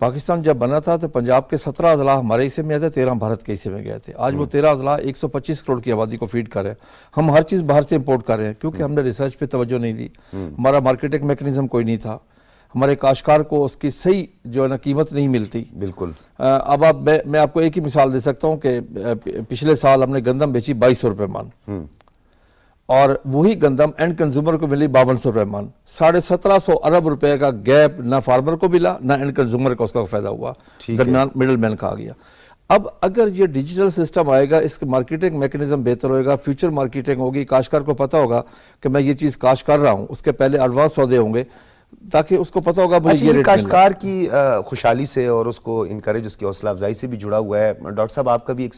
پاکستان جب بنا تھا تو پنجاب کے 17 اضلاع ہمارے حصے میں آئے تھے، 13 بھارت کے حصے میں گئے تھے. آج وہ 13 اضلاع 125 کروڑ کی آبادی کو فیڈ کر رہے ہیں. ہم ہر چیز باہر سے امپورٹ کر رہے ہیں کیونکہ ہم نے ریسرچ پہ توجہ نہیں دی. ہمارا مارکیٹنگ میکنزم کوئی نہیں تھا. ہمارے کاشتکار کو اس کی صحیح جو ہے نا قیمت نہیں ملتی. بالکل. اب میں آپ کو ایک ہی مثال دے سکتا ہوں کہ پچھلے سال ہم نے گندم بیچی 2200 روپے من، اور وہی گندم اینڈ کنزیومر کو ملی 5200 روپے من. 1750 ارب روپے کا گیپ نہ فارمر کو ملا نہ اینڈ کنزیومر کو اس کا فائدہ ہوا، درمیان مڈل مین کا آ گیا. اب اگر یہ ڈیجیٹل سسٹم آئے گا، اس کا مارکیٹنگ میکنزم بہتر ہوئے گا، فیوچر مارکیٹنگ ہوگی، کاشتکار کو پتہ ہوگا کہ میں یہ چیز کاشت کر رہا ہوں، اس کے پہلے ایڈوانس سودے ہوں گے تاکہ اس کو پتہ ہوگا اچھا یہ کاشتکار کی خوشحالی سے اور اس کو انکریج، اس کی حوصلہ افزائی سے بھی جڑا ہوا ہے. ڈاکٹر صاحب آپ کا بھی ایک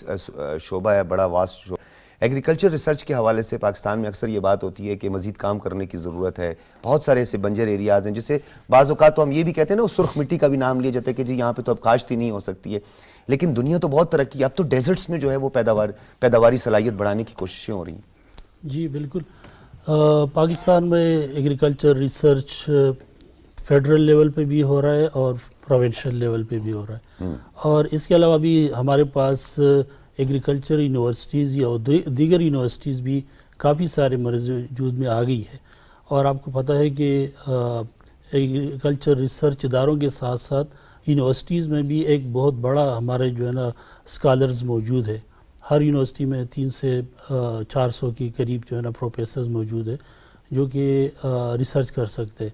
شعبہ ہے، بڑا واسٹ شعبہ. ایگریکلچر ریسرچ کے حوالے سے پاکستان میں اکثر یہ بات ہوتی ہے کہ مزید کام کرنے کی ضرورت ہے. بہت سارے ایسے بنجر ایریاز ہیں جسے بعض اوقات تو ہم یہ بھی کہتے ہیں نا، سرخ مٹی کا بھی نام لیا جاتا ہے کہ جی یہاں پہ تو اب کاشت ہی نہیں ہو سکتی ہے. لیکن دنیا تو بہت ترقی، اب تو ڈیزرٹس میں جو ہے وہ پیداواری صلاحیت بڑھانے کی کوششیں ہو رہی ہیں. جی بالکل. پاکستان میں ایگریکلچر ریسرچ فیڈرل لیول پہ بھی ہو رہا ہے اور پروونشل لیول پہ بھی ہو رہا ہے. اور اس کے علاوہ بھی ہمارے پاس ایگریکلچر یونیورسٹیز یا دیگر یونیورسٹیز بھی کافی سارے وجود میں آ گئی ہے. اور آپ کو پتہ ہے کہ ایگریکلچر ریسرچ اداروں کے ساتھ ساتھ یونیورسٹیز میں بھی ایک بہت بڑا ہمارے جو ہے نا اسکالرز موجود ہے. ہر یونیورسٹی میں 300 سے 400 کے قریب جو ہے نا پروفیسرز موجود ہیں جو کہ ریسرچ کر سکتے ہیں.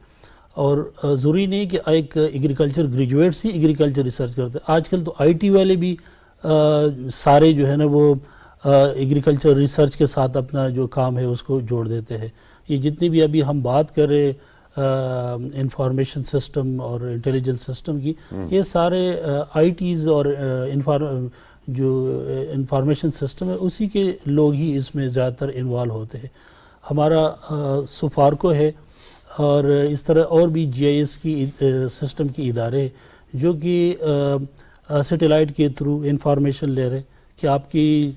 اور ضروری نہیں کہ ایک ایگریکلچر گریجویٹس ہی ایگریکلچر ریسرچ کرتے ہیں. آج کل تو آئی ٹی والے بھی سارے جو ہے نا وہ ایگریکلچر ریسرچ کے ساتھ اپنا جو کام ہے اس کو جوڑ دیتے ہیں. یہ جتنی بھی ابھی ہم بات کر رہے انفارمیشن سسٹم اور انٹیلیجنس سسٹم کی، یہ سارے آئی ٹیز اور جو انفارمیشن سسٹم ہے اسی کے لوگ ہی اس میں زیادہ تر انوالو ہوتے ہیں. ہمارا سفارکو ہے اور اس طرح اور بھی جی آئی ایس کی سسٹم کی ادارے ہیں جو کہ سیٹلائٹ کے تھرو انفارمیشن لے رہے کہ آپ کی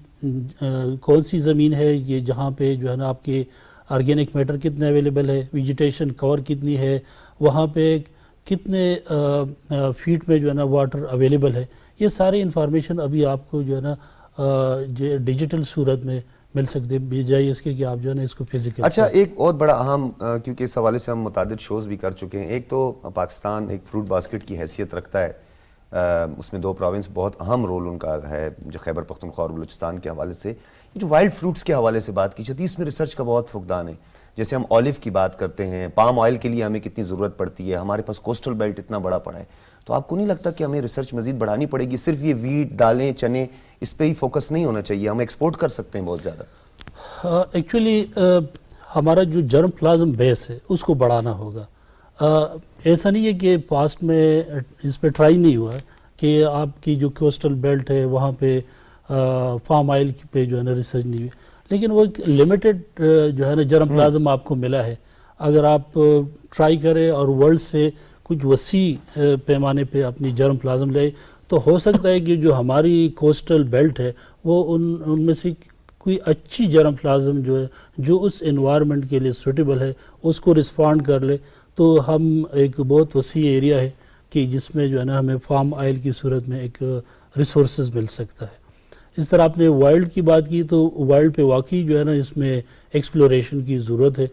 کون سی زمین ہے یہ جہاں پہ جو ہے نا آپ کے آرگینک میٹر کتنے اویلیبل ہے، ویجیٹیشن کور کتنی ہے، وہاں پہ کتنے فیٹ میں جو ہے نا واٹر اویلیبل ہے. یہ ساری انفارمیشن ابھی آپ کو جو ہے نا ڈیجیٹل صورت میں مل سکتے بجائے اس کے کہ آپ جو ہے نا اس کو فزیکل. اچھا ایک اور بڑا اہم، کیونکہ اس حوالے سے ہم متعدد شوز بھی کر چکے ہیں. ایک تو پاکستان ایک فروٹ باسکٹ کی حیثیت رکھتا ہے، اس میں 2 پروونس بہت اہم رول ان کا ہے جو خیبر پختونخوا اور بلوچستان کے حوالے سے. یہ جو وائلڈ فروٹس کے حوالے سے بات کی جاتی ہے اس میں ریسرچ کا بہت فقدان ہے. جیسے ہم اولیو کی بات کرتے ہیں، پام آئل کے لیے ہمیں کتنی ضرورت پڑتی ہے، ہمارے پاس کوسٹل بیلٹ اتنا بڑا پڑا ہے. تو آپ کو نہیں لگتا کہ ہمیں ریسرچ مزید بڑھانی پڑے گی؟ صرف یہ ویٹ، دالیں، چنے اس پہ ہی فوکس نہیں ہونا چاہیے، ہم ایکسپورٹ کر سکتے ہیں بہت زیادہ. ایکچولی ہمارا جو جرم پلازم بیس ہے اس کو بڑھانا ہوگا. ایسا نہیں ہے کہ پاسٹ میں اس پہ ٹرائی نہیں ہوا ہے کہ آپ کی جو کوسٹل بیلٹ ہے وہاں پہ فارم آئل پہ جو ہے نا ریسرچ نہیں ہوئی، لیکن وہ ایک لمیٹڈ جو ہے نا جرم پلازم آپ کو ملا ہے. اگر آپ ٹرائی کریں اور ورلڈ سے کچھ وسیع پیمانے پہ اپنی جرم پلازم لے تو ہو سکتا ہے کہ جو ہماری کوسٹل بیلٹ ہے وہ ان میں سے کوئی اچھی جرم پلازم جو ہے جو اس انوائرمنٹ کے لیے سوٹیبل ہے اس کو رسپونڈ کر لے تو ہم ایک بہت وسیع ایریا ہے کہ جس میں جو ہے نا ہمیں فارم آئل کی صورت میں ایک ریسورسز مل سکتا ہے. اس طرح آپ نے وائلڈ کی بات کی تو وائلڈ پہ واقعی جو ہے نا اس میں ایکسپلوریشن کی ضرورت ہے.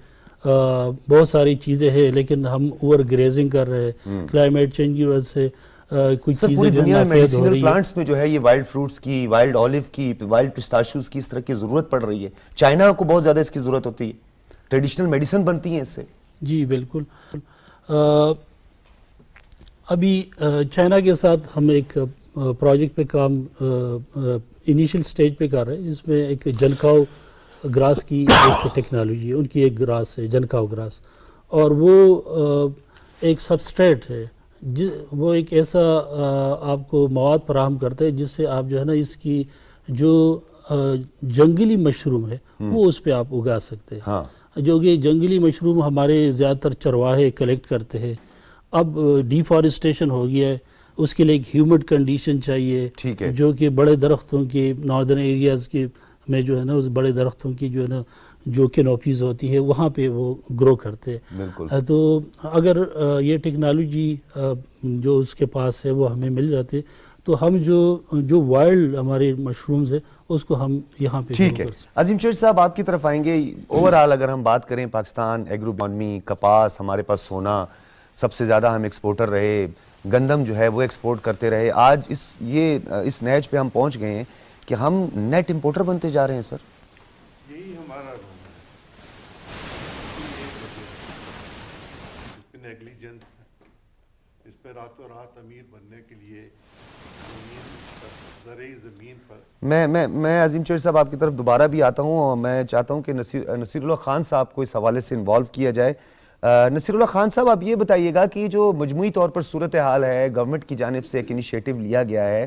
بہت ساری چیزیں ہیں لیکن ہم اوور گریزنگ کر رہے ہیں، کلائمیٹ چینج کی وجہ سے کچھ چیزیں پوری دنیا میں نافذ ہو رہی ہیں. پلانٹس میں جو ہے یہ وائلڈ فروٹس کی، وائلڈ اولیو کی، وائلڈ پسٹاشیوز کی اس طرح کی ضرورت پڑ رہی ہے. چائنا کو بہت زیادہ اس کی ضرورت ہوتی ہے، ٹریڈیشنل میڈیسن بنتی ہیں اس سے. جی بالکل. ابھی چائنا کے ساتھ ہم ایک پروجیکٹ پہ کام انیشل سٹیج پہ کر رہے ہیں جس میں ایک جنکاؤ گراس کی ایک ٹیکنالوجی ہے. ان کی ایک گراس ہے جنکاؤ گراس، اور وہ ایک سبسٹریٹ ہے، وہ ایک ایسا آپ کو مواد فراہم کرتا ہے جس سے آپ جو ہے نا اس کی جو جنگلی مشروم ہے وہ اس پہ آپ اگا سکتے ہیں. جو کہ جنگلی مشروم ہمارے زیادہ تر چرواہے کلیکٹ کرتے ہیں. اب ڈیفارسٹیشن ہو گیا ہے، اس کے لیے ایک ہیومڈ کنڈیشن چاہیے جو کہ بڑے درختوں کے ناردرن ایریاز کے میں جو ہے نا اس بڑے درختوں کی جو ہے نا جو کینوپیز ہوتی ہے وہاں پہ وہ گرو کرتے ہیں. بالکل. تو اگر یہ ٹیکنالوجی جو اس کے پاس ہے وہ ہمیں مل جاتی تو ہم جو وائلڈ ہمارے مشرومز ہیں اس کو ہم یہاں پہ ٹھیک ہے. عظیم شیر صاحب آپ کی طرف آئیں گے. اوورآل اگر ہم بات کریں پاکستان ایگرو اکانومی، کپاس، ہمارے پاس سونا سب سے زیادہ ہم ایکسپورٹر رہے، گندم جو ہے وہ ایکسپورٹ کرتے رہے، آج اس نیج پہ ہم پہنچ گئے ہیں کہ ہم نیٹ امپورٹر بنتے جا رہے ہیں سر. یہی ہمارا روم ہے. اس پہ نیگلیجنس ہے، اس پہ راتوں رات امیر بننے کے لیے زرعی زمین پر میں عظیم شیر صاحب آپ کی طرف دوبارہ بھی آتا ہوں، اور میں چاہتا ہوں کہ نصیر اللہ خان صاحب کو اس حوالے سے انوالو کیا جائے. نصیر اللہ خان صاحب آپ یہ بتائیے گا کہ جو مجموعی طور پر صورتحال ہے، گورنمنٹ کی جانب سے ایک انیشیٹو لیا گیا ہے،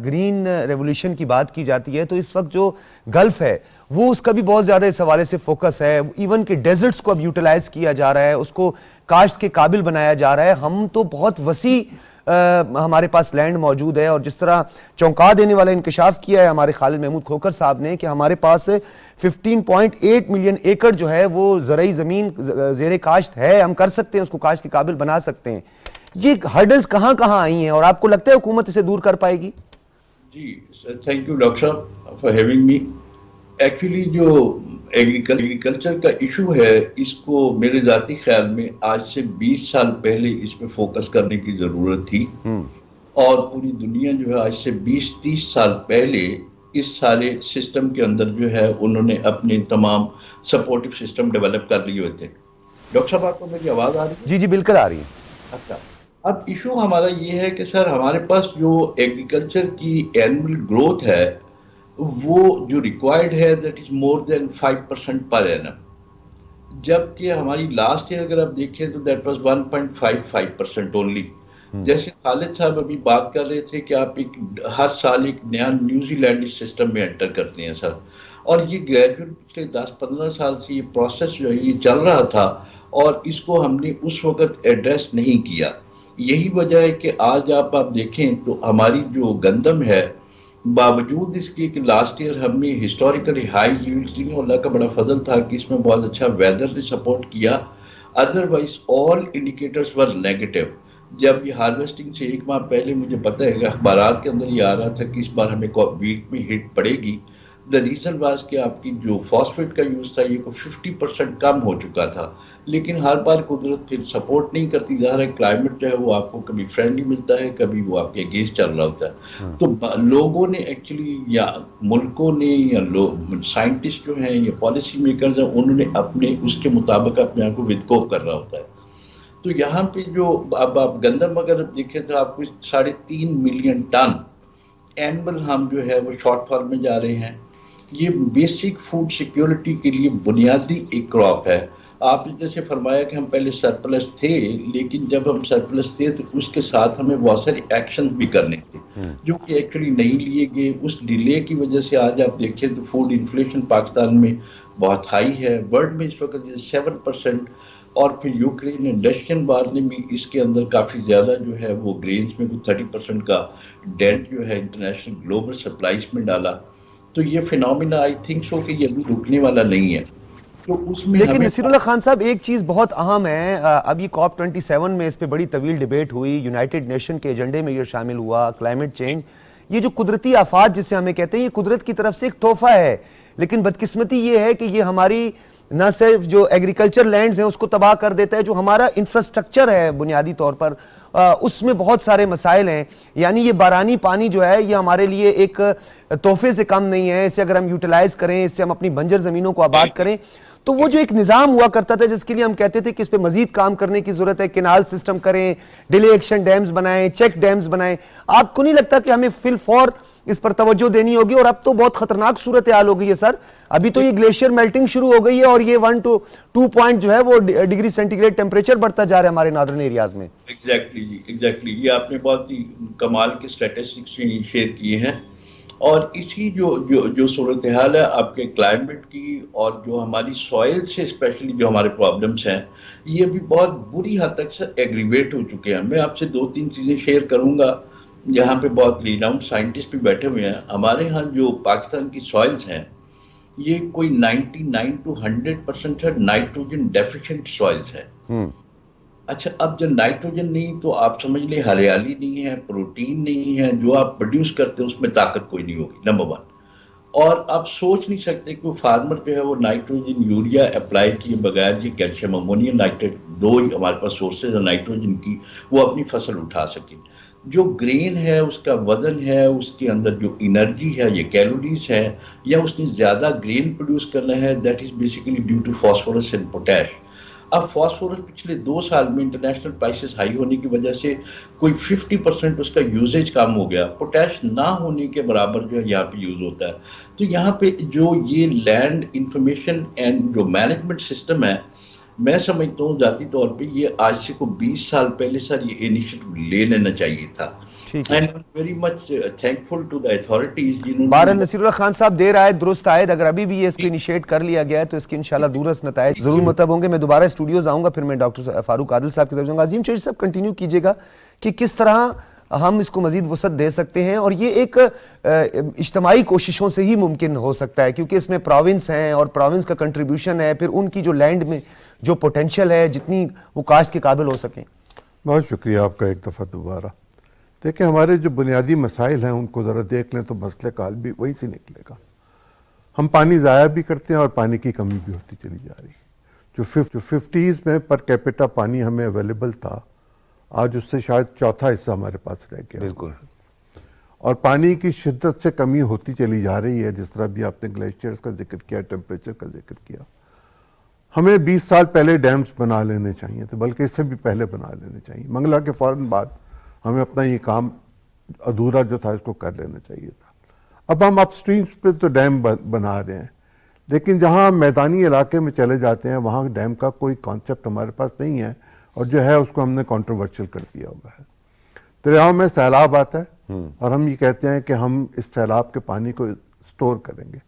گرین ریولیوشن کی بات کی جاتی ہے، تو اس وقت جو گلف ہے وہ اس کا بھی بہت زیادہ اس حوالے سے فوکس ہے. ایون کہ ڈیزرٹس کو اب یوٹیلائز کیا جا رہا ہے، اس کو کاشت کے قابل بنایا جا رہا ہے. ہم تو بہت وسیع ہمارے پاس لینڈ موجود ہے، اور جس طرح چونکا دینے والا انکشاف کیا ہے ہمارے خالد محمود کھوکھر صاحب نے کہ ہمارے پاس 15.8 ملین ایکڑ جو ہے وہ زرعی زمین زیر کاشت ہے، ہم کر سکتے ہیں، اس کو کاشت کے قابل بنا سکتے ہیں. یہ ہرڈلز کہاں کہاں آئی ہیں اور آپ کو لگتا ہے حکومت اسے دور کر پائے گی؟ جی تھینک یو ڈاکٹر صاحب فار ہیونگ می. ایکچولی جو ایگریکلچر کا ایشو ہے اس کو میرے ذاتی خیال میں آج سے 20 سال پہلے اس پہ فوکس کرنے کی ضرورت تھی، اور پوری دنیا جو ہے آج سے 20-30 سال پہلے اس سارے سسٹم کے اندر جو ہے انہوں نے اپنے تمام سپورٹو سسٹم ڈیولپ کر لیے ہوئے تھے. ڈاکٹر صاحب آپ کو میری آواز آ رہی ہے؟ جی جی بالکل آ رہی ہے. اچھا، اب ایشو ہمارا یہ ہے کہ سر ہمارے پاس جو ایگریکلچر کی اینول گروتھ ہے وہ جو ریکوائرڈ ہے that is more then 5% per annum, جبکہ ہماری لاسٹ ایئر اگر آپ دیکھیں تو دیٹ واز 1.55% اونلی. جیسے خالد صاحب ابھی بات کر رہے تھے کہ آپ ہر سال ایک نیا نیوزی لینڈ اس سسٹم میں انٹر کرتے ہیں سر، اور یہ گریجویٹ پچھلے 10-15 سال سے یہ پروسیس جو ہے یہ چل رہا تھا، اور اس کو ہم نے اس وقت ایڈریس نہیں کیا. یہی وجہ ہے کہ آج آپ دیکھیں تو ہماری جو گندم ہے باوجود اس کے کہ لاسٹ ایئر ہم نے ہسٹوریکلی ہائی ییلڈز لی، اللہ کا بڑا فضل تھا کہ اس میں بہت اچھا ویدر نے سپورٹ کیا، ادروائز آل انڈیکیٹرز ور نیگیٹو. جب یہ ہارویسٹنگ سے 1 ماہ پہلے مجھے پتہ ہے کہ اخبارات کے اندر یہ آ رہا تھا کہ اس بار ہمیں ویٹ میں ہٹ پڑے گی، دا ریزن واز کہ آپ کی جو فاسفیٹ کا یوز تھا یہ 50% کم ہو چکا تھا. لیکن ہر بار قدرت پھر سپورٹ نہیں کرتی، ظاہر ہے کلائمیٹ جو ہے وہ آپ کو کبھی فرینڈلی ملتا ہے، کبھی وہ آپ کے اگینسٹ چل رہا ہوتا ہے. تو لوگوں نے ایکچولی یا ملکوں نے یا سائنٹسٹ جو ہیں یا پالیسی میکرز ہیں انہوں نے اپنے اس کے مطابق اپنے آپ کو ودکوپ کر رہا ہوتا ہے. تو یہاں پہ جو اب آپ گندم اگر دیکھیں تو آپ کو 3.5 ملین ٹن اینول ہم جو ہے وہ شارٹ فال میں جا رہے ہیں. یہ بیسک فوڈ سیکیورٹی کے لیے بنیادی ایک کراپ ہے. آپ نے جیسے فرمایا کہ ہم پہلے سرپلس تھے، لیکن جب ہم سرپلس تھے تو اس کے ساتھ ہمیں بہت سارے ایکشن بھی کرنے تھے جو کہ ایکچولی نہیں لیے گئے. اس ڈیلے کی وجہ سے آج آپ دیکھیں تو فوڈ انفلیشن پاکستان میں بہت ہائی ہے، ورلڈ میں اس وقت 7%، اور پھر یوکرین اینڈ رشین وار نے بھی اس کے اندر کافی زیادہ جو ہے وہ گرینز میں 30% کا ڈینٹ جو ہے انٹرنیشنل گلوبل سپلائز میں ڈالا. تو یہ فینومینا آئی تھنک سو کہ یہ ابھی رکنے والا نہیں ہے. تو اس میں لیکن نصیر اللہ خان صاحب ایک چیز بہت اہم ہے، اب یہ COP27 میں اس پہ بڑی طویل ڈیبیٹ ہوئی، یونائٹڈ نیشن کے ایجنڈے میں یہ شامل ہوا، کلائمیٹ چینج. یہ جو قدرتی آفات جسے ہمیں کہتے ہیں یہ قدرت کی طرف سے ایک تحفہ ہے، لیکن بدقسمتی یہ ہے کہ یہ ہماری نہ صرف جو ایگریکلچر لینڈز ہیں اس کو تباہ کر دیتا ہے، جو ہمارا انفراسٹرکچر ہے بنیادی طور پر اس میں بہت سارے مسائل ہیں. یعنی یہ بارانی پانی جو ہے یہ ہمارے لیے ایک تحفے سے کم نہیں ہے. اسے اگر ہم یوٹیلائز کریں، اس سے ہم اپنی بنجر زمینوں کو آباد کریں، تو وہ جو ایک نظام ہوا کرتا تھا جس کے لیے ہم کہتے تھے کہ اس پہ مزید کام کرنے کی ضرورت ہے، کینال سسٹم کریں، ڈیلے ایکشن ڈیمز بنائیں، چیک ڈیمز بنائیں، آپ کو نہیں لگتا کہ ہمیں فی الفور اس پر توجہ دینی ہوگی؟ اور اب تو بہت خطرناک صورتحال ہو گئی ہے سر. ابھی تو یہ گلیشیئر میلٹنگ شروع ہو گئی ہے اور یہ 1 to 2 پوائنٹ جو ہے وہ ڈگری سینٹی گریڈ ٹیمپریچر بڑھتا جا رہا ہے ہمارے نادرن ایریاز میں. ایگزیکٹلی یہ آپ نے بہت ہی کمال کے اسٹیٹسٹکس شیئر کیے ہیں. اور اسی جو صورتحال ہے آپ کے کلائمیٹ کی اور جو ہماری سوائل سے اسپیشلی جو ہمارے پرابلمس ہیں یہ بھی بہت بری حد تک سے ایگریویٹ ہو چکے ہیں. میں آپ سے 2-3 چیزیں شیئر کروں گا. یہاں پہ بہت ریناؤنڈ سائنٹسٹ بھی بیٹھے ہوئے ہیں. ہمارے ہاں جو پاکستان کی سوائلز ہیں یہ کوئی 99 to 100% ہے نائٹروجن ڈیفیشنٹ سوائلز ہے. اچھا اب جب نائٹروجن نہیں تو آپ سمجھ لیں ہریالی نہیں ہے, پروٹین نہیں ہے, جو آپ پروڈیوس کرتے ہیں اس میں طاقت کوئی نہیں ہوگی, نمبر 1. اور آپ سوچ نہیں سکتے کہ فارمر جو ہے وہ نائٹروجن یوریا اپلائی کیے بغیر یہ کیلشیم امونیم نائٹریٹ 2 ہی ہمارے پاس سورسز ہیں نائٹروجن کی, وہ اپنی فصل اٹھا سکے. جو گرین ہے اس کا وزن ہے, اس کے اندر جو انرجی ہے یہ کیلوریز ہے, یا اس نے زیادہ گرین پروڈیوس کرنا ہے, that is basically due to phosphorus and potash. اب فاسفورس پچھلے 2 سال میں انٹرنیشنل پرائسز ہائی ہونے کی وجہ سے کوئی 50% اس کا یوزیج کم ہو گیا. پوٹیش نہ ہونے کے برابر جو ہے یہاں پہ یوز ہوتا ہے. تو یہاں پہ جو یہ لینڈ انفارمیشن اینڈ جو مینجمنٹ سسٹم ہے, میں سمجھتا ہوں ذاتی طور پہ یہ آج سے کو 20 سال پہلے سر یہ انیشیٹو لے لینا چاہیے تھا. And very much thankful to the authorities جنہوں نے بہرحال نصیر اللہ خان صاحب دیر آئے درست آئے, اگر ابھی بھی یہ اس کو انیشیٹ کر لیا گیا ہے تو اس کے انشاءاللہ دورس نتائج ضرور مرتب ہوں گے. میں دوبارہ اسٹوڈیوز آؤں گا, پھر میں ڈاکٹر فاروق عادل صاحب کی طرف جاؤں گا. عظیم چودھری صاحب کنٹینیو کیجیے گا کہ کس طرح ہم اس کو مزید وسعت دے سکتے ہیں, اور یہ ایک اجتماعی کوششوں سے ہی ممکن ہو سکتا ہے کیونکہ اس میں پروونس ہیں اور پروونس کا کنٹریبیوشن ہے, پھر ان کی جو لینڈ میں جو پوٹینشیل ہے جتنی وہ کاشت کے قابل ہو سکیں. بہت شکریہ آپ کا ایک دفعہ دوبارہ. دیکھیں ہمارے جو بنیادی مسائل ہیں ان کو ذرا دیکھ لیں تو مسئلے کا حل بھی وہیں سے نکلے گا. ہم پانی ضائع بھی کرتے ہیں اور پانی کی کمی بھی ہوتی چلی جا رہی ہے. جو 50s میں پر کیپیٹا پانی ہمیں اویلیبل تھا, آج اس سے شاید چوتھا حصہ ہمارے پاس رہ گیا. بالکل. اور پانی کی شدت سے کمی ہوتی چلی جا رہی ہے, جس طرح بھی آپ نے گلیشیئرز کا ذکر کیا, ٹیمپریچر کا ذکر کیا. ہمیں 20 سال پہلے ڈیمز بنا لینے چاہیے تھے, بلکہ اس سے بھی پہلے بنا لینے چاہیے. منگلا کے فوراً بعد ہمیں اپنا یہ کام ادھورا جو تھا اس کو کر لینا چاہیے تھا. اب ہم اپ سٹریمز پہ تو ڈیم بنا رہے ہیں, لیکن جہاں ہم میدانی علاقے میں چلے جاتے ہیں وہاں ڈیم کا کوئی کانسیپٹ ہمارے پاس نہیں ہے, اور جو ہے اس کو ہم نے کنٹروورشل کر دیا ہوا ہے. دریاؤں میں سیلاب آتا ہے اور ہم یہ کہتے ہیں کہ ہم اس سیلاب کے پانی کو سٹور کریں گے.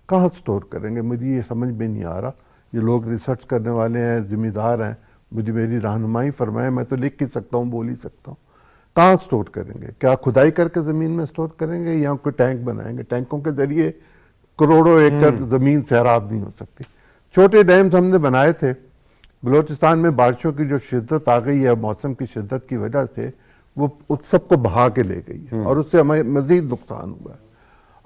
کہاں سٹور کریں گے, مجھے یہ سمجھ میں نہیں آ رہا. یہ لوگ ریسرچ کرنے والے ہیں, ذمہ دار ہیں, مجھے میری رہنمائی فرمائیں, میں تو لکھ ہی سکتا ہوں, بول ہی سکتا ہوں. کہاں سٹور کریں گے؟ کیا کھدائی کر کے زمین میں سٹور کریں گے یا کوئی ٹینک بنائیں گے؟ ٹینکوں کے ذریعے کروڑوں ایکڑ زمین سیراب نہیں ہو سکتی. چھوٹے ڈیمز ہم نے بنائے تھے. بلوچستان میں بارشوں کی جو شدت آ گئی ہے موسم کی شدت کی وجہ سے, وہ اس سب کو بہا کے لے گئی ہے اور اس سے ہمیں مزید نقصان ہوا ہے.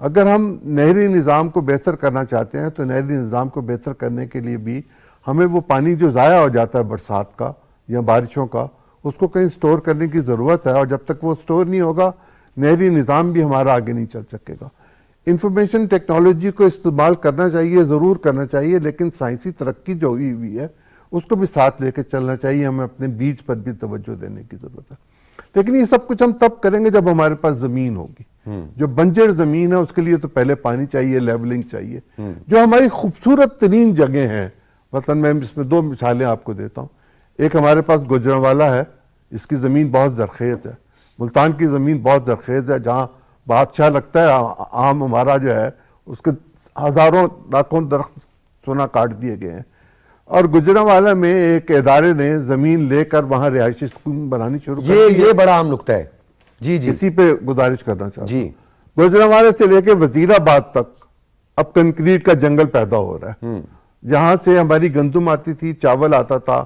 اگر ہم نہری نظام کو بہتر کرنا چاہتے ہیں تو نہری نظام کو بہتر کرنے کے لیے بھی ہمیں وہ پانی جو ضائع ہو جاتا ہے برسات کا یا بارشوں کا, اس کو کہیں سٹور کرنے کی ضرورت ہے. اور جب تک وہ سٹور نہیں ہوگا نہری نظام بھی ہمارا آگے نہیں چل سکے گا. انفارمیشن ٹیکنالوجی کو استعمال کرنا چاہیے, ضرور کرنا چاہیے, لیکن سائنسی ترقی جو ہوئی ہے اس کو بھی ساتھ لے کے چلنا چاہیے. ہمیں اپنے بیج پر بھی توجہ دینے کی ضرورت ہے. لیکن یہ سب کچھ ہم تب کریں گے جب ہمارے پاس زمین ہوگی. جو بنجر زمین ہے اس کے لیے تو پہلے پانی چاہیے, لیولنگ چاہیے. جو ہماری خوبصورت ترین جگہیں ہیں, مثلا میں اس میں 2 مثالیں آپ کو دیتا ہوں. ایک ہمارے پاس گوجرانوالا ہے, اس کی زمین بہت زرخیز ہے. ملتان کی زمین بہت زرخیز ہے, جہاں بادشاہ لگتا ہے عام ہمارا جو ہے اس کے ہزاروں لاکھوں درخت سونا کاٹ دیے گئے ہیں. اور گوجرانوالا میں ایک ادارے نے زمین لے کر وہاں رہائشی سکون بنانی شروع کر دی. یہ بڑا اہم نقطہ ہے. جی جی اسی پہ گزارش کرنا چاہتا ہوں. جی, گوجرانوالے سے لے کے وزیر آباد تک اب کنکریٹ کا جنگل پیدا ہو رہا ہے. جہاں سے ہماری گندم آتی تھی, چاول آتا تھا,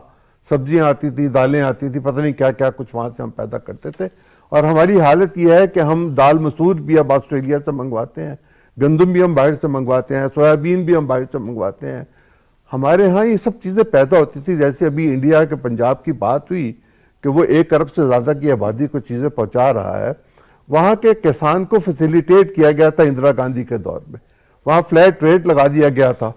سبزیاں آتی تھی, دالیں آتی تھی, پتہ نہیں کیا کیا کچھ وہاں سے ہم پیدا کرتے تھے. اور ہماری حالت یہ ہے کہ ہم دال مسور بھی اب آسٹریلیا سے منگواتے ہیں, گندم بھی ہم باہر سے منگواتے ہیں, سویابین بھی ہم باہر سے منگواتے ہیں. ہمارے ہاں یہ سب چیزیں پیدا ہوتی تھی. جیسے ابھی انڈیا کے پنجاب کی بات ہوئی کہ وہ 1 ارب سے زیادہ کی آبادی کو چیزیں پہنچا رہا ہے, وہاں کے کسان کو فیسیلیٹیٹ کیا گیا تھا اندرا گاندھی کے دور میں. وہاں فلیٹ ریٹ لگا دیا گیا تھا